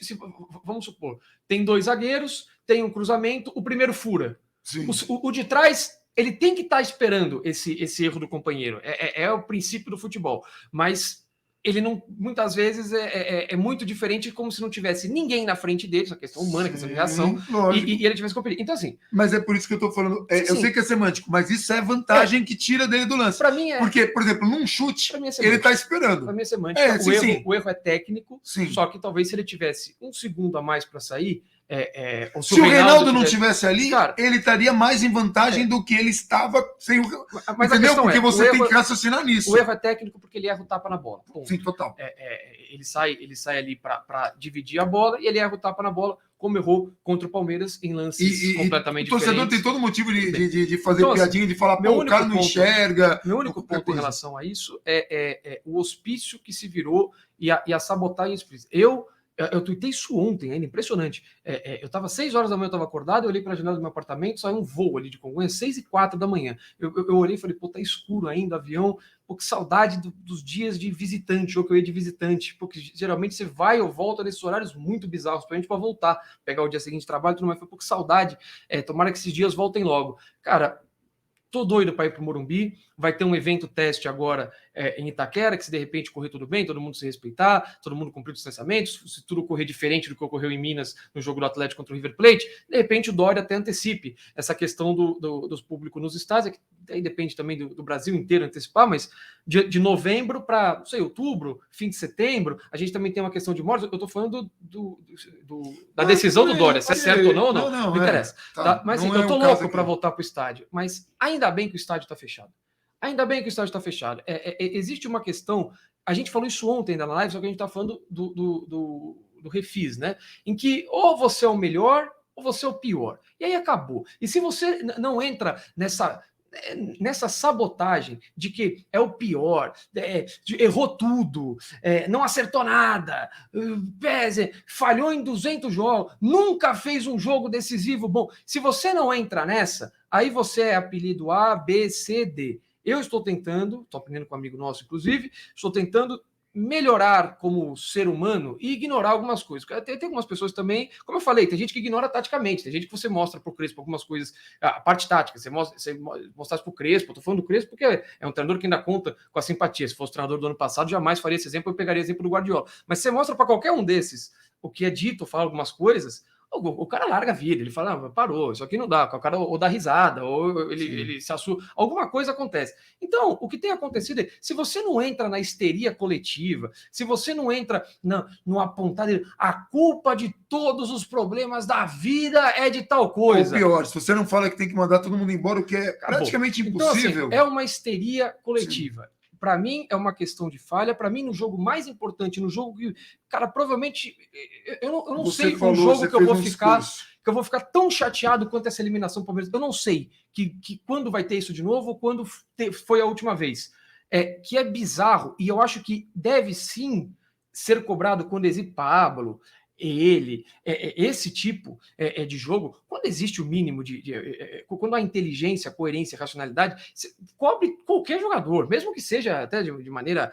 vamos supor, tem 2 zagueiros, tem um cruzamento, o primeiro fura. O de trás, ele tem que estar esperando esse erro do companheiro. É o princípio do futebol. Mas ele não, muitas vezes é muito diferente, como se não tivesse ninguém na frente dele, essa questão humana, questão de reação, e ele tivesse com perigo. Então, assim. Mas é por isso que eu estou falando. Eu sei que é semântico, mas isso é vantagem que tira dele do lance. Para mim é. Porque, por exemplo, num chute, ele está esperando. Para mim é semântica. O erro é técnico, só que talvez se ele tivesse um segundo a mais para sair. Se o Reinaldo não tivesse ali, cara, ele estaria mais em vantagem do que ele estava sem o. Mas entendeu? Porque você tem que raciocinar nisso. O erro é técnico porque ele erra o tapa na bola. Ponto. Sim, total. Ele sai ali para dividir a bola e ele erra o tapa na bola, como errou contra o Palmeiras em lances completamente diferentes. O torcedor tem todo motivo de fazer piadinha, de falar, pô, o cara não enxerga. Meu único ponto em relação a isso é o hospício que se virou e a sabotagem. Eu tuitei isso ontem, ainda impressionante. Eu estava 6 horas da manhã, eu estava acordado, eu olhei para a janela do meu apartamento, saiu um voo ali de Congonhas, 6h04 da manhã. Eu olhei e falei, pô, tá escuro ainda, avião. Pô, que saudade dos dias de visitante, ou que eu ia de visitante, porque geralmente você vai ou volta nesses horários muito bizarros pra gente para voltar, pegar o dia seguinte de trabalho e tudo mais. Foi, pô, que saudade. Tomara que esses dias voltem logo. Cara, tô doido para ir pro Morumbi. Vai ter um evento teste agora em Itaquera, que se de repente correr tudo bem, todo mundo se respeitar, todo mundo cumprir o distanciamento, se tudo correr diferente do que ocorreu em Minas no jogo do Atlético contra o River Plate, de repente o Dória até antecipe essa questão dos públicos nos estádios, que aí depende também do Brasil inteiro antecipar, mas de novembro para, não sei, outubro, fim de setembro, a gente também tem uma questão de mortes. Eu tô falando da decisão do Dória, se é certo ou não, não interessa. Tá? Mas assim, eu tô louco para voltar pro estádio, mas ainda bem que o estádio tá fechado. Ainda bem que o estádio está fechado. Existe uma questão, a gente falou isso ontem ainda na live, só que a gente está falando do refis, né? Em que ou você é o melhor ou você é o pior. E aí acabou. E se você não entra nessa sabotagem de que é o pior, errou tudo, não acertou nada, falhou em 200 jogos, nunca fez um jogo decisivo bom. Se você não entra nessa, aí você é apelido A, B, C, D. Eu estou tentando, estou aprendendo com um amigo nosso, inclusive, estou tentando melhorar como ser humano e ignorar algumas coisas. Tem algumas pessoas também, como eu falei, tem gente que ignora taticamente, tem gente que você mostra pro Crespo algumas coisas, a parte tática, você mostrasse pro Crespo, eu tô falando do Crespo porque é um treinador que ainda conta com a simpatia. Se fosse o treinador do ano passado, jamais faria esse exemplo, eu pegaria exemplo do Guardiola. Mas você mostra para qualquer um desses o que é dito, fala algumas coisas, o cara larga a vida, ele fala, ah, parou, isso aqui não dá, o cara ou dá risada, ou ele se assusta, alguma coisa acontece. Então, o que tem acontecido é, se você não entra na histeria coletiva, se você não entra no apontar, a culpa de todos os problemas da vida é de tal coisa. Ou pior, se você não fala que tem que mandar todo mundo embora, o que é praticamente impossível. Então, assim, é uma histeria coletiva. Sim. Para mim, é uma questão de falha. Para mim, no jogo mais importante, no jogo que, cara, provavelmente, eu não sei um jogo que eu vou ficar tão chateado quanto essa eliminação do Palmeiras. Eu não sei que quando vai ter isso de novo ou quando foi a última vez. Que é bizarro. E eu acho que deve sim ser cobrado quando existe Pablo, esse tipo de jogo, quando existe o mínimo quando há inteligência, coerência, racionalidade, cobre qualquer jogador, mesmo que seja até de maneira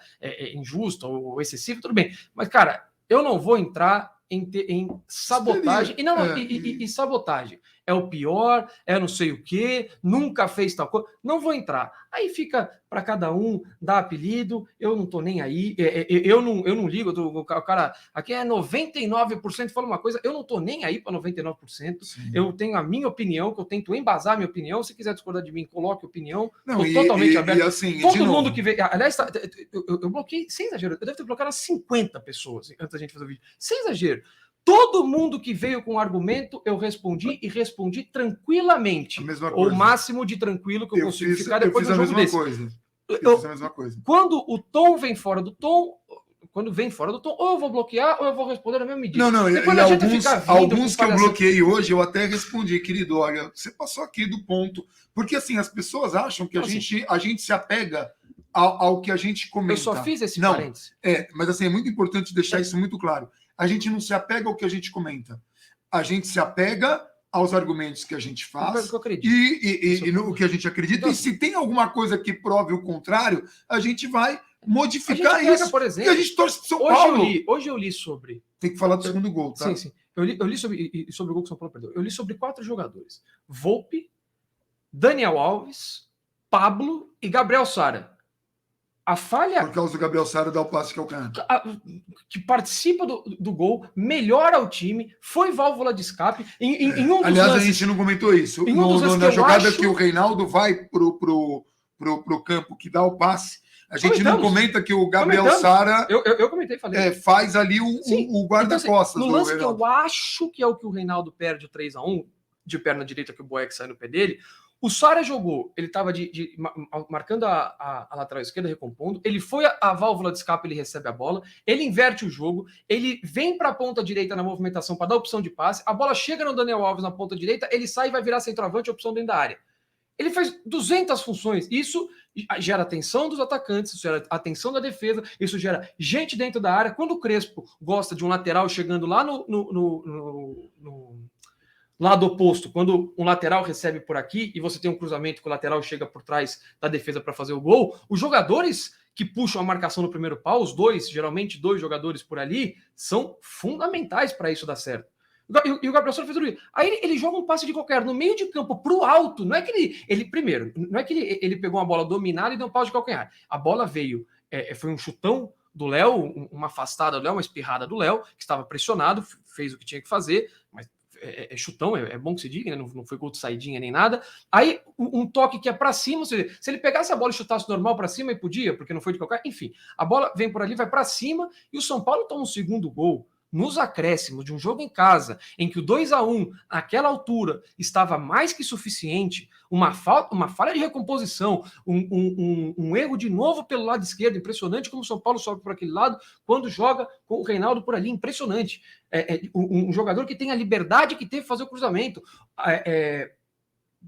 injusta ou excessiva, tudo bem. Mas, cara, eu não vou entrar em sabotagem. E sabotagem. É o pior, é não sei o quê, nunca fez tal coisa. Não vou entrar. Aí fica para cada um dar apelido, eu não tô nem aí, eu não ligo, o cara, aqui é 99%, fala uma coisa, eu não tô nem aí para 99%, sim. Eu tenho a minha opinião, que eu tento embasar a minha opinião, se quiser discordar de mim, coloque opinião, tô totalmente aberto. Assim, todo mundo que vê, aliás, eu bloqueei, sem exagero, eu devo ter bloqueado 50 pessoas antes da gente fazer o vídeo, sem exagero. Todo mundo que veio com argumento, eu respondi e respondi tranquilamente. O máximo de tranquilo que eu consigo ficar depois do jogo desse. Eu fiz a mesma coisa. Quando o tom vem fora do tom, ou eu vou bloquear ou eu vou responder na mesma medida. Não, e alguns que eu bloqueei hoje, eu até respondi, querido, olha, você passou aqui do ponto. Porque assim, as pessoas acham que a gente se apega ao que a gente comenta. Eu só fiz esse parênteses. Mas assim, é muito importante deixar isso muito claro. A gente não se apega ao que a gente comenta. A gente se apega aos argumentos que a gente faz e no que a gente acredita. Então, e se tem alguma coisa que prove o contrário, a gente vai modificar isso. Por exemplo, e a gente torce para São Paulo. Hoje eu li sobre... Tem que falar do segundo gol, tá? Sim. Eu li sobre o gol que o São Paulo perdeu. Eu li sobre 4 jogadores. Volpe, Daniel Alves, Pablo e Gabriel Sara. A falha... Por causa do Gabriel Sara dar o passe que é o cara. Que participa do gol, melhora o time, foi válvula de escape. Em um dos Aliás, lances, a gente não comentou isso. Na jogada que o Reinaldo vai pro campo que dá o passe, a gente não comenta que o Gabriel Sara eu comentei, falei. Faz ali o guarda-costas. Então, no lance que eu acho que é o que o Reinaldo perde o 3-1, de perna direita que o Boeck sai no pé dele, o Sara jogou, ele estava marcando a lateral esquerda, recompondo, ele foi a válvula de escape, ele recebe a bola, ele inverte o jogo, ele vem para a ponta direita na movimentação para dar opção de passe, a bola chega no Daniel Alves na ponta direita, ele sai e vai virar centroavante, opção dentro da área. Ele faz 200 funções, isso gera atenção dos atacantes, isso gera atenção da defesa, isso gera gente dentro da área. Quando o Crespo gosta de um lateral chegando lá no lado oposto, quando um lateral recebe por aqui e você tem um cruzamento que o lateral chega por trás da defesa para fazer o gol, os jogadores que puxam a marcação no primeiro pau, os dois, geralmente 2 jogadores por ali, são fundamentais para isso dar certo. E o Gabriel Sara fez tudo isso. Aí ele joga um passe de qualquer, no meio de campo, pro alto. Não é que ele primeiro, não é que ele pegou uma bola dominada e deu um passe de calcanhar. A bola veio, foi um chutão do Léo, uma afastada do Léo, uma espirrada do Léo, que estava pressionado, fez o que tinha que fazer, mas chutão, é bom que se diga, né? Não foi gol de saidinha nem nada. Aí um toque que é para cima, se ele pegasse a bola e chutasse normal para cima, ele podia, porque não foi de qualquer. Enfim, a bola vem por ali, vai para cima, e o São Paulo toma um segundo gol nos acréscimos de um jogo em casa, em que o 2-1, naquela altura, estava mais que suficiente, uma falha de recomposição, um erro de novo pelo lado esquerdo, impressionante como o São Paulo sobe por aquele lado, quando joga com o Reinaldo por ali, impressionante. Um jogador que tem a liberdade que teve de fazer o cruzamento,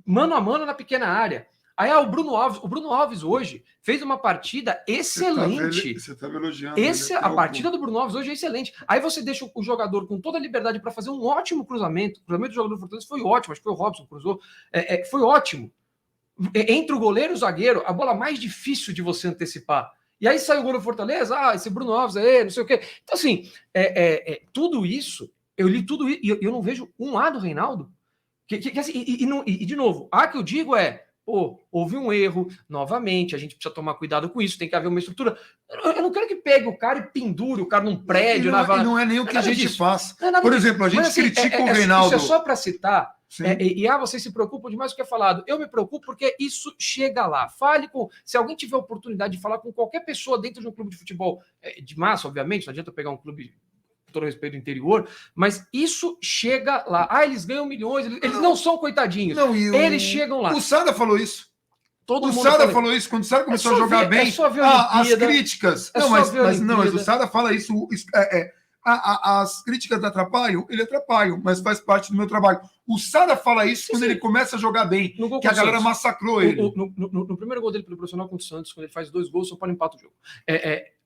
mano a mano na pequena área. Aí o Bruno Alves hoje fez uma partida excelente. Você tá elogiando. A partida do Bruno Alves hoje é excelente. Aí você deixa o jogador com toda a liberdade para fazer um ótimo cruzamento. O cruzamento do jogador do Fortaleza foi ótimo, acho que foi o Robson que cruzou. Foi ótimo. Entre o goleiro e o zagueiro, a bola mais difícil de você antecipar. E aí saiu o gol do Fortaleza, esse Bruno Alves aí, não sei o quê. Então, assim, tudo isso, eu li tudo isso, e eu não vejo um lá do Reinaldo. Assim, de novo, que eu digo houve um erro, novamente, a gente precisa tomar cuidado com isso, tem que haver uma estrutura. Eu não quero que pegue o cara e pendure o cara num prédio. E não é nem o que a gente faz. Por exemplo, a gente critica o Reinaldo. Isso é só para citar. Vocês se preocupam demais com o que é falado. Eu me preocupo porque isso chega lá. Fale com. Se alguém tiver oportunidade de falar com qualquer pessoa dentro de um clube de futebol, de massa, obviamente, não adianta eu pegar um clube, com todo respeito, do interior, mas isso chega lá. Eles ganham milhões, eles não são coitadinhos. Eles chegam lá. O Sada falou isso. Todo o Sada falou isso. Quando o Sada começou a jogar bem, as críticas. Mas o Sada fala isso. As críticas atrapalham, ele atrapalham, mas faz parte do meu trabalho. O Sada fala isso quando ele começa a jogar bem, que a galera massacrou ele. No primeiro gol dele pelo profissional contra o Santos, quando ele faz 2 gols, só pode empatar o jogo.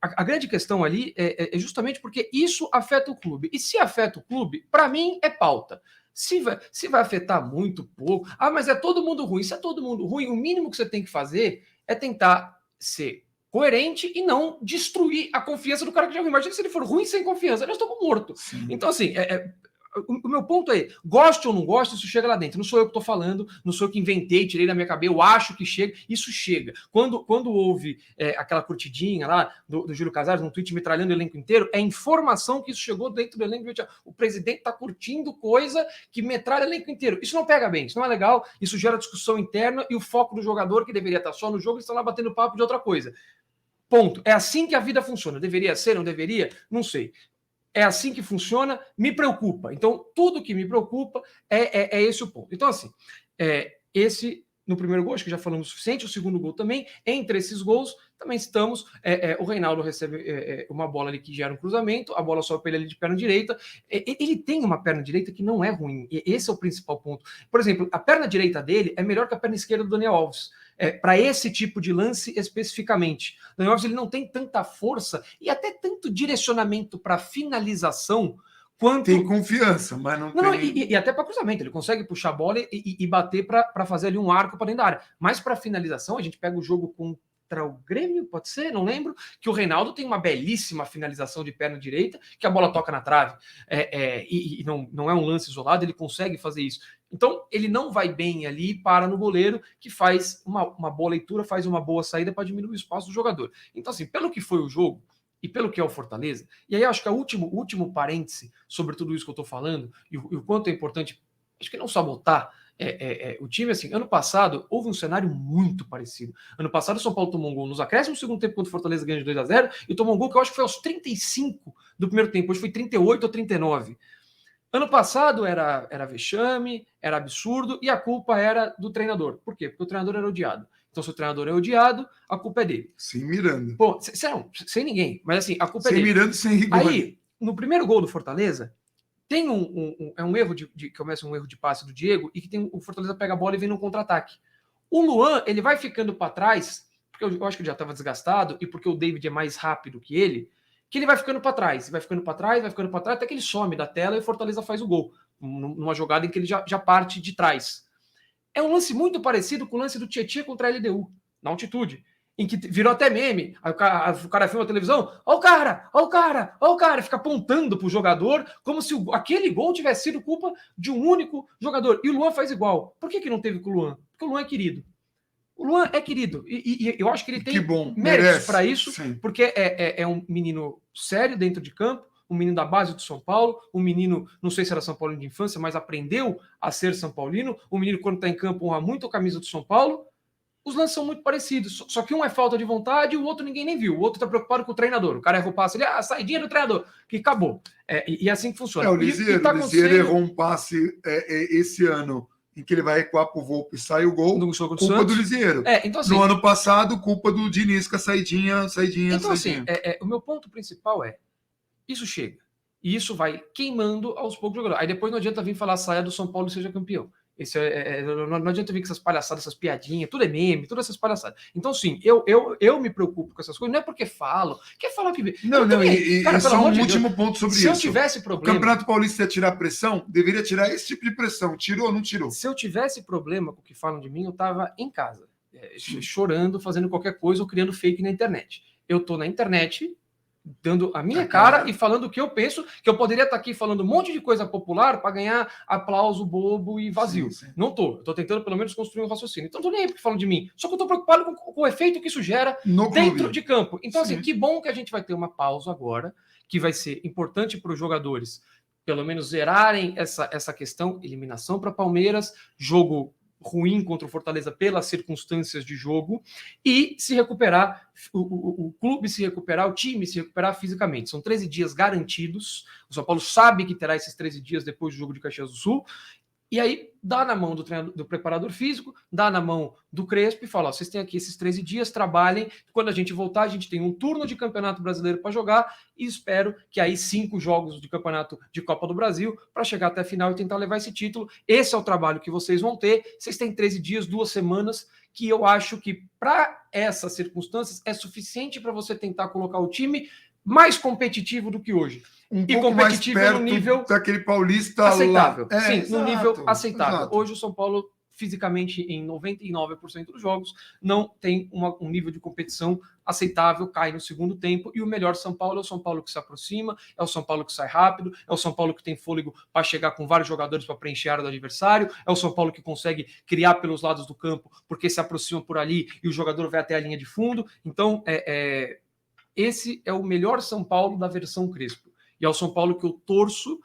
A grande questão ali é justamente porque isso afeta o clube. E se afeta o clube, para mim é pauta. Se vai afetar muito pouco, mas é todo mundo ruim. Se é todo mundo ruim, o mínimo que você tem que fazer é tentar ser coerente e não destruir a confiança do cara que já ruim. Imagina se ele for ruim sem confiança, nós estamos mortos. Então, assim, o meu ponto é, goste ou não goste, isso chega lá dentro. Não sou eu que estou falando, não sou eu que inventei, tirei da minha cabeça, eu acho que chega, isso chega. Quando houve aquela curtidinha lá do Júlio Casares, num tweet metralhando o elenco inteiro, é informação que isso chegou dentro do elenco. O presidente está curtindo coisa que metralha o elenco inteiro. Isso não pega bem, isso não é legal, isso gera discussão interna e o foco do jogador, que deveria estar só no jogo, eles estão lá batendo papo de outra coisa. Ponto. É assim que a vida funciona. Deveria ser, não deveria? Não sei. É assim que funciona, me preocupa. Então, tudo que me preocupa é esse o ponto. Então, assim, esse, no primeiro gol, acho que já falamos o suficiente, o segundo gol também. Entre esses gols, também estamos. O Reinaldo recebe uma bola ali que gera um cruzamento, a bola sobe para ele ali de perna direita. Ele tem uma perna direita que não é ruim, e esse é o principal ponto. Por exemplo, a perna direita dele é melhor que a perna esquerda do Daniel Alves. Para esse tipo de lance especificamente. O Daniel Alves ele não tem tanta força e até tanto direcionamento para finalização quanto... Tem confiança, mas não tem... E até para cruzamento. Ele consegue puxar a bola e bater para fazer ali um arco para dentro da área. Mas para finalização, a gente pega o jogo contra o Grêmio, pode ser? Não lembro. Que o Reinaldo tem uma belíssima finalização de perna direita, que a bola toca na trave. E não é um lance isolado, ele consegue fazer isso. Então, ele não vai bem ali, para no goleiro, que faz uma boa leitura, faz uma boa saída para diminuir o espaço do jogador. Então, assim, pelo que foi o jogo e pelo que é o Fortaleza, e aí acho que o último parêntese sobre tudo isso que eu estou falando, e o quanto é importante, acho que não sabotar o time, assim, ano passado houve um cenário muito parecido. Ano passado o São Paulo tomou um gol nos acréscimos, no segundo tempo contra o Fortaleza ganhou de 2-0, e tomou um gol que eu acho que foi aos 35 do primeiro tempo, hoje foi 38 ou 39. Ano passado era vexame, era absurdo, e a culpa era do treinador. Por quê? Porque o treinador era odiado. Então, se o treinador é odiado, a culpa é dele. Sem Miranda. Pô, sem ninguém, mas assim, a culpa é dele. Sem Miranda e sem Rigoni. Aí, no primeiro gol do Fortaleza, tem um erro começa um erro de passe do Diego, e que o Fortaleza pega a bola e vem no contra-ataque. O Luan, ele vai ficando para trás, porque eu acho que ele já estava desgastado, e porque o David é mais rápido que ele vai ficando para trás, até que ele some da tela e o Fortaleza faz o gol, numa jogada em que ele já parte de trás. É um lance muito parecido com o lance do Tietchan contra a LDU, na altitude, em que virou até meme. Aí o cara filma a televisão, ó o cara, fica apontando pro jogador, como se aquele gol tivesse sido culpa de um único jogador. E o Luan faz igual. Por que não teve com o Luan? Porque o Luan é querido. O Luan é querido, e eu acho que ele tem méritos para isso, sim. Porque é um menino sério dentro de campo, um menino da base do São Paulo, um menino, não sei se era São Paulino de infância, mas aprendeu a ser São Paulino, um menino quando está em campo honra muito a camisa do São Paulo. Os lances são muito parecidos, só que um é falta de vontade e o outro ninguém nem viu, o outro está preocupado com o treinador, o cara errou o passe, ele, saidinha do treinador, que acabou. E assim que funciona. O Lisieiro errou um passe esse ano, em que ele vai recuar pro Volpe e sai o gol, culpa do Lisieiro. Então, assim, no ano passado, culpa do Diniz, com a saidinha. Então, assim, o meu ponto principal isso chega. E isso vai queimando aos poucos o jogador. Aí depois não adianta vir falar saia do São Paulo e seja campeão. Não adianta vir com essas palhaçadas, essas piadinhas, tudo é meme, todas essas palhaçadas. Então, sim, eu me preocupo com essas coisas, não é porque falo, quer falar que... Cara, só um último ponto sobre isso. Se eu tivesse problema... O Campeonato Paulista ia tirar pressão, deveria tirar esse tipo de pressão. Tirou ou não tirou? Se eu tivesse problema com o que falam de mim, eu estava em casa, chorando, fazendo qualquer coisa ou criando fake na internet. eu tô na internet dando a minha cara e falando o que eu penso, que eu poderia estar aqui falando um monte de coisa popular para ganhar aplauso bobo e vazio. Sim. Não tô. Eu tô tentando pelo menos construir um raciocínio. Então não tô nem aí porque falam de mim. Só que eu tô preocupado com o efeito que isso gera dentro de campo. Então, assim, que bom que a gente vai ter uma pausa agora, que vai ser importante para os jogadores pelo menos zerarem essa questão, eliminação para Palmeiras, jogo ruim contra o Fortaleza pelas circunstâncias de jogo, e se recuperar, o clube se recuperar, o time se recuperar fisicamente. São 13 dias garantidos, o São Paulo sabe que terá esses 13 dias depois do jogo de Caxias do Sul, e aí dá na mão do preparador físico, dá na mão do Crespo e fala, ó, vocês têm aqui esses 13 dias, trabalhem, quando a gente voltar a gente tem um turno de Campeonato Brasileiro para jogar e espero que aí 5 jogos de Campeonato de Copa do Brasil para chegar até a final e tentar levar esse título. Esse é o trabalho que vocês vão ter, vocês têm 13 dias, 2 semanas, que eu acho que para essas circunstâncias é suficiente para você tentar colocar o time mais competitivo do que hoje. Um pouco mais perto no nível daquele Paulista aceitável. Lá. Sim, exato, no nível aceitável. Exato. Hoje o São Paulo, fisicamente, em 99% dos jogos, não tem um nível de competição aceitável, cai no segundo tempo, e o melhor São Paulo é o São Paulo que se aproxima, é o São Paulo que sai rápido, é o São Paulo que tem fôlego para chegar com vários jogadores para preencher a área do adversário, é o São Paulo que consegue criar pelos lados do campo, porque se aproxima por ali e o jogador vai até a linha de fundo. Então, esse é o melhor São Paulo da versão Crespo. E é o São Paulo que eu torço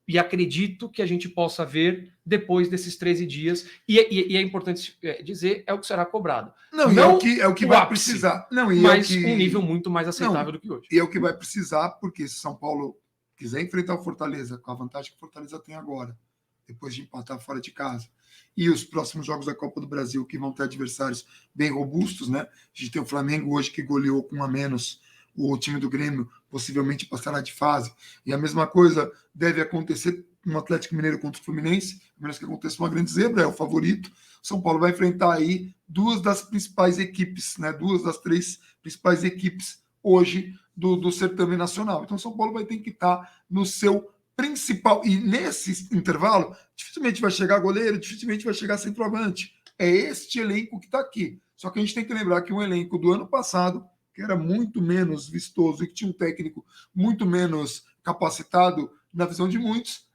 e acredito que a gente possa ver depois desses 13 dias. E é importante dizer, é o que será cobrado. Não é o que vai ápice, precisar. Não, e mas um nível muito mais aceitável do que hoje. E é o que vai precisar, porque se São Paulo quiser enfrentar o Fortaleza, com a vantagem que o Fortaleza tem agora, depois de empatar fora de casa, e os próximos jogos da Copa do Brasil, que vão ter adversários bem robustos, né? A gente tem o Flamengo hoje que goleou com 1 a menos o time do Grêmio, possivelmente passará de fase. E a mesma coisa deve acontecer no Atlético Mineiro contra o Fluminense, a menos que aconteça uma grande zebra, é o favorito. São Paulo vai enfrentar aí 2 das principais equipes, né? 2 das 3 principais equipes hoje do certame nacional. Então São Paulo vai ter que estar no seu principal, e nesse intervalo, dificilmente vai chegar goleiro, dificilmente vai chegar centroavante. É este elenco que está aqui. Só que a gente tem que lembrar que um elenco do ano passado, que era muito menos vistoso e que tinha um técnico muito menos capacitado, na visão de muitos,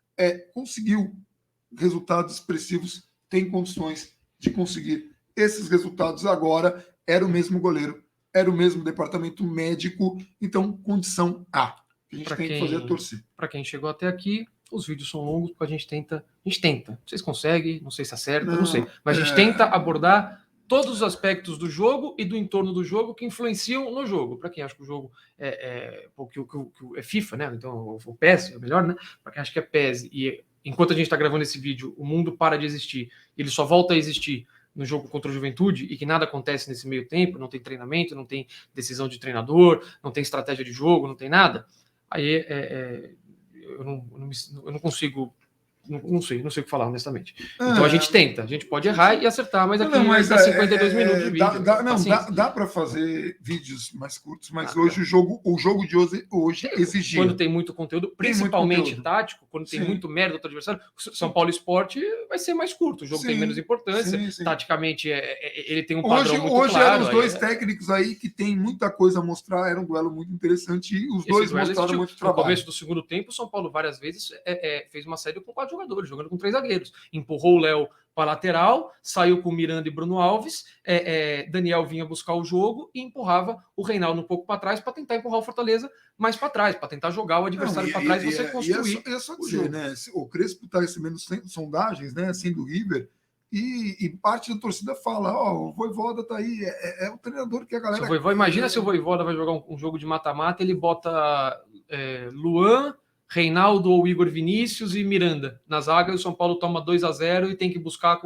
conseguiu resultados expressivos, tem condições de conseguir esses resultados agora. Era o mesmo goleiro, era o mesmo departamento médico, então condição A. A gente tem que fazer a torcer. Para quem chegou até aqui, os vídeos são longos, porque a gente tenta. Vocês conseguem, não sei se acerta, não sei. Mas a gente tenta abordar todos os aspectos do jogo e do entorno do jogo que influenciam no jogo. Para quem acha que o jogo é FIFA, né? Então o PES é melhor, né? Para quem acha que é PES e enquanto a gente está gravando esse vídeo, o mundo para de existir, ele só volta a existir no jogo contra o Juventude e que nada acontece nesse meio tempo, não tem treinamento, não tem decisão de treinador, não tem estratégia de jogo, não tem nada. Aí eu não consigo. Não sei o que falar, honestamente. Então a gente tenta, a gente pode errar e acertar, mas aqui dá 52 minutos de vídeo. Dá para fazer vídeos mais curtos, mas hoje o jogo de hoje exigiu. Quando tem muito conteúdo, principalmente tático, quando tem muito mérito do adversário, São Paulo Sport vai ser mais curto, o jogo tem menos importância, taticamente ele tem um padrão muito claro. Hoje eram os 2 técnicos aí que tem muita coisa a mostrar, era um duelo muito interessante e os 2 mostraram muito trabalho. No começo do segundo tempo, o São Paulo várias vezes fez uma série com 4 jogadores, jogando com 3 zagueiros. Empurrou o Léo para a lateral, saiu com Miranda e Bruno Alves, Daniel vinha buscar o jogo e empurrava o Reinaldo um pouco para trás para tentar empurrar o Fortaleza mais para trás, para tentar jogar o adversário para trás e você construir. É só dizer, né? O Crespo está recebendo sondagens, né? Assim, do River, e parte da torcida fala: o Vojvoda tá aí, é o treinador que a galera. Imagina se o Vojvoda vai jogar um jogo de mata-mata, ele bota Luan, Reinaldo ou Igor Vinícius e Miranda na zaga, e o São Paulo toma 2-0 e tem que buscar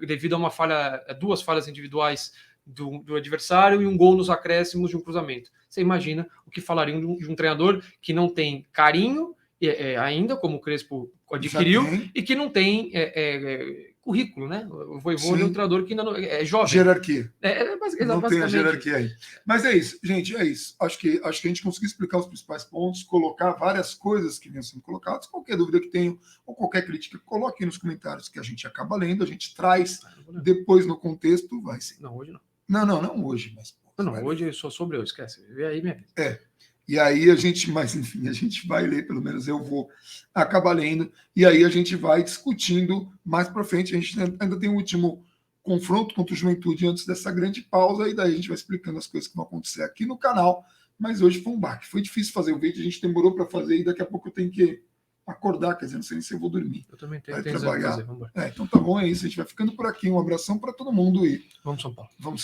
devido a uma falha, 2 falhas individuais do adversário e um gol nos acréscimos de um cruzamento. Você imagina o que falariam de um treinador que não tem carinho ainda, como o Crespo adquiriu, e que não tem currículo, né? O Vojvoda é um treinador que ainda não, é jovem. Jerarquia. Não tem a jerarquia aí. Mas é isso, gente, é isso. Acho que a gente conseguiu explicar os principais pontos, colocar várias coisas que vinham sendo colocadas. Qualquer dúvida que tenham, ou qualquer crítica, coloque nos comentários que a gente acaba lendo, a gente traz depois no contexto, vai ser. Não, hoje não. Não hoje, mas Não, hoje eu só sobre eu, esquece. Vê aí minha vida. E aí mas enfim, a gente vai ler, pelo menos eu vou acabar lendo, e aí a gente vai discutindo mais para frente. A gente ainda tem o último confronto contra o Juventude antes dessa grande pausa, e daí a gente vai explicando as coisas que vão acontecer aqui no canal. Mas hoje foi um baque. Foi difícil fazer o vídeo, a gente demorou para fazer, e daqui a pouco eu tenho que acordar, quer dizer, não sei nem se eu vou dormir. Eu também tenho vai que trabalhar. fazer, vamos então tá bom, é isso. A gente vai ficando por aqui. Um abração para todo mundo e vamos São Paulo. Vamos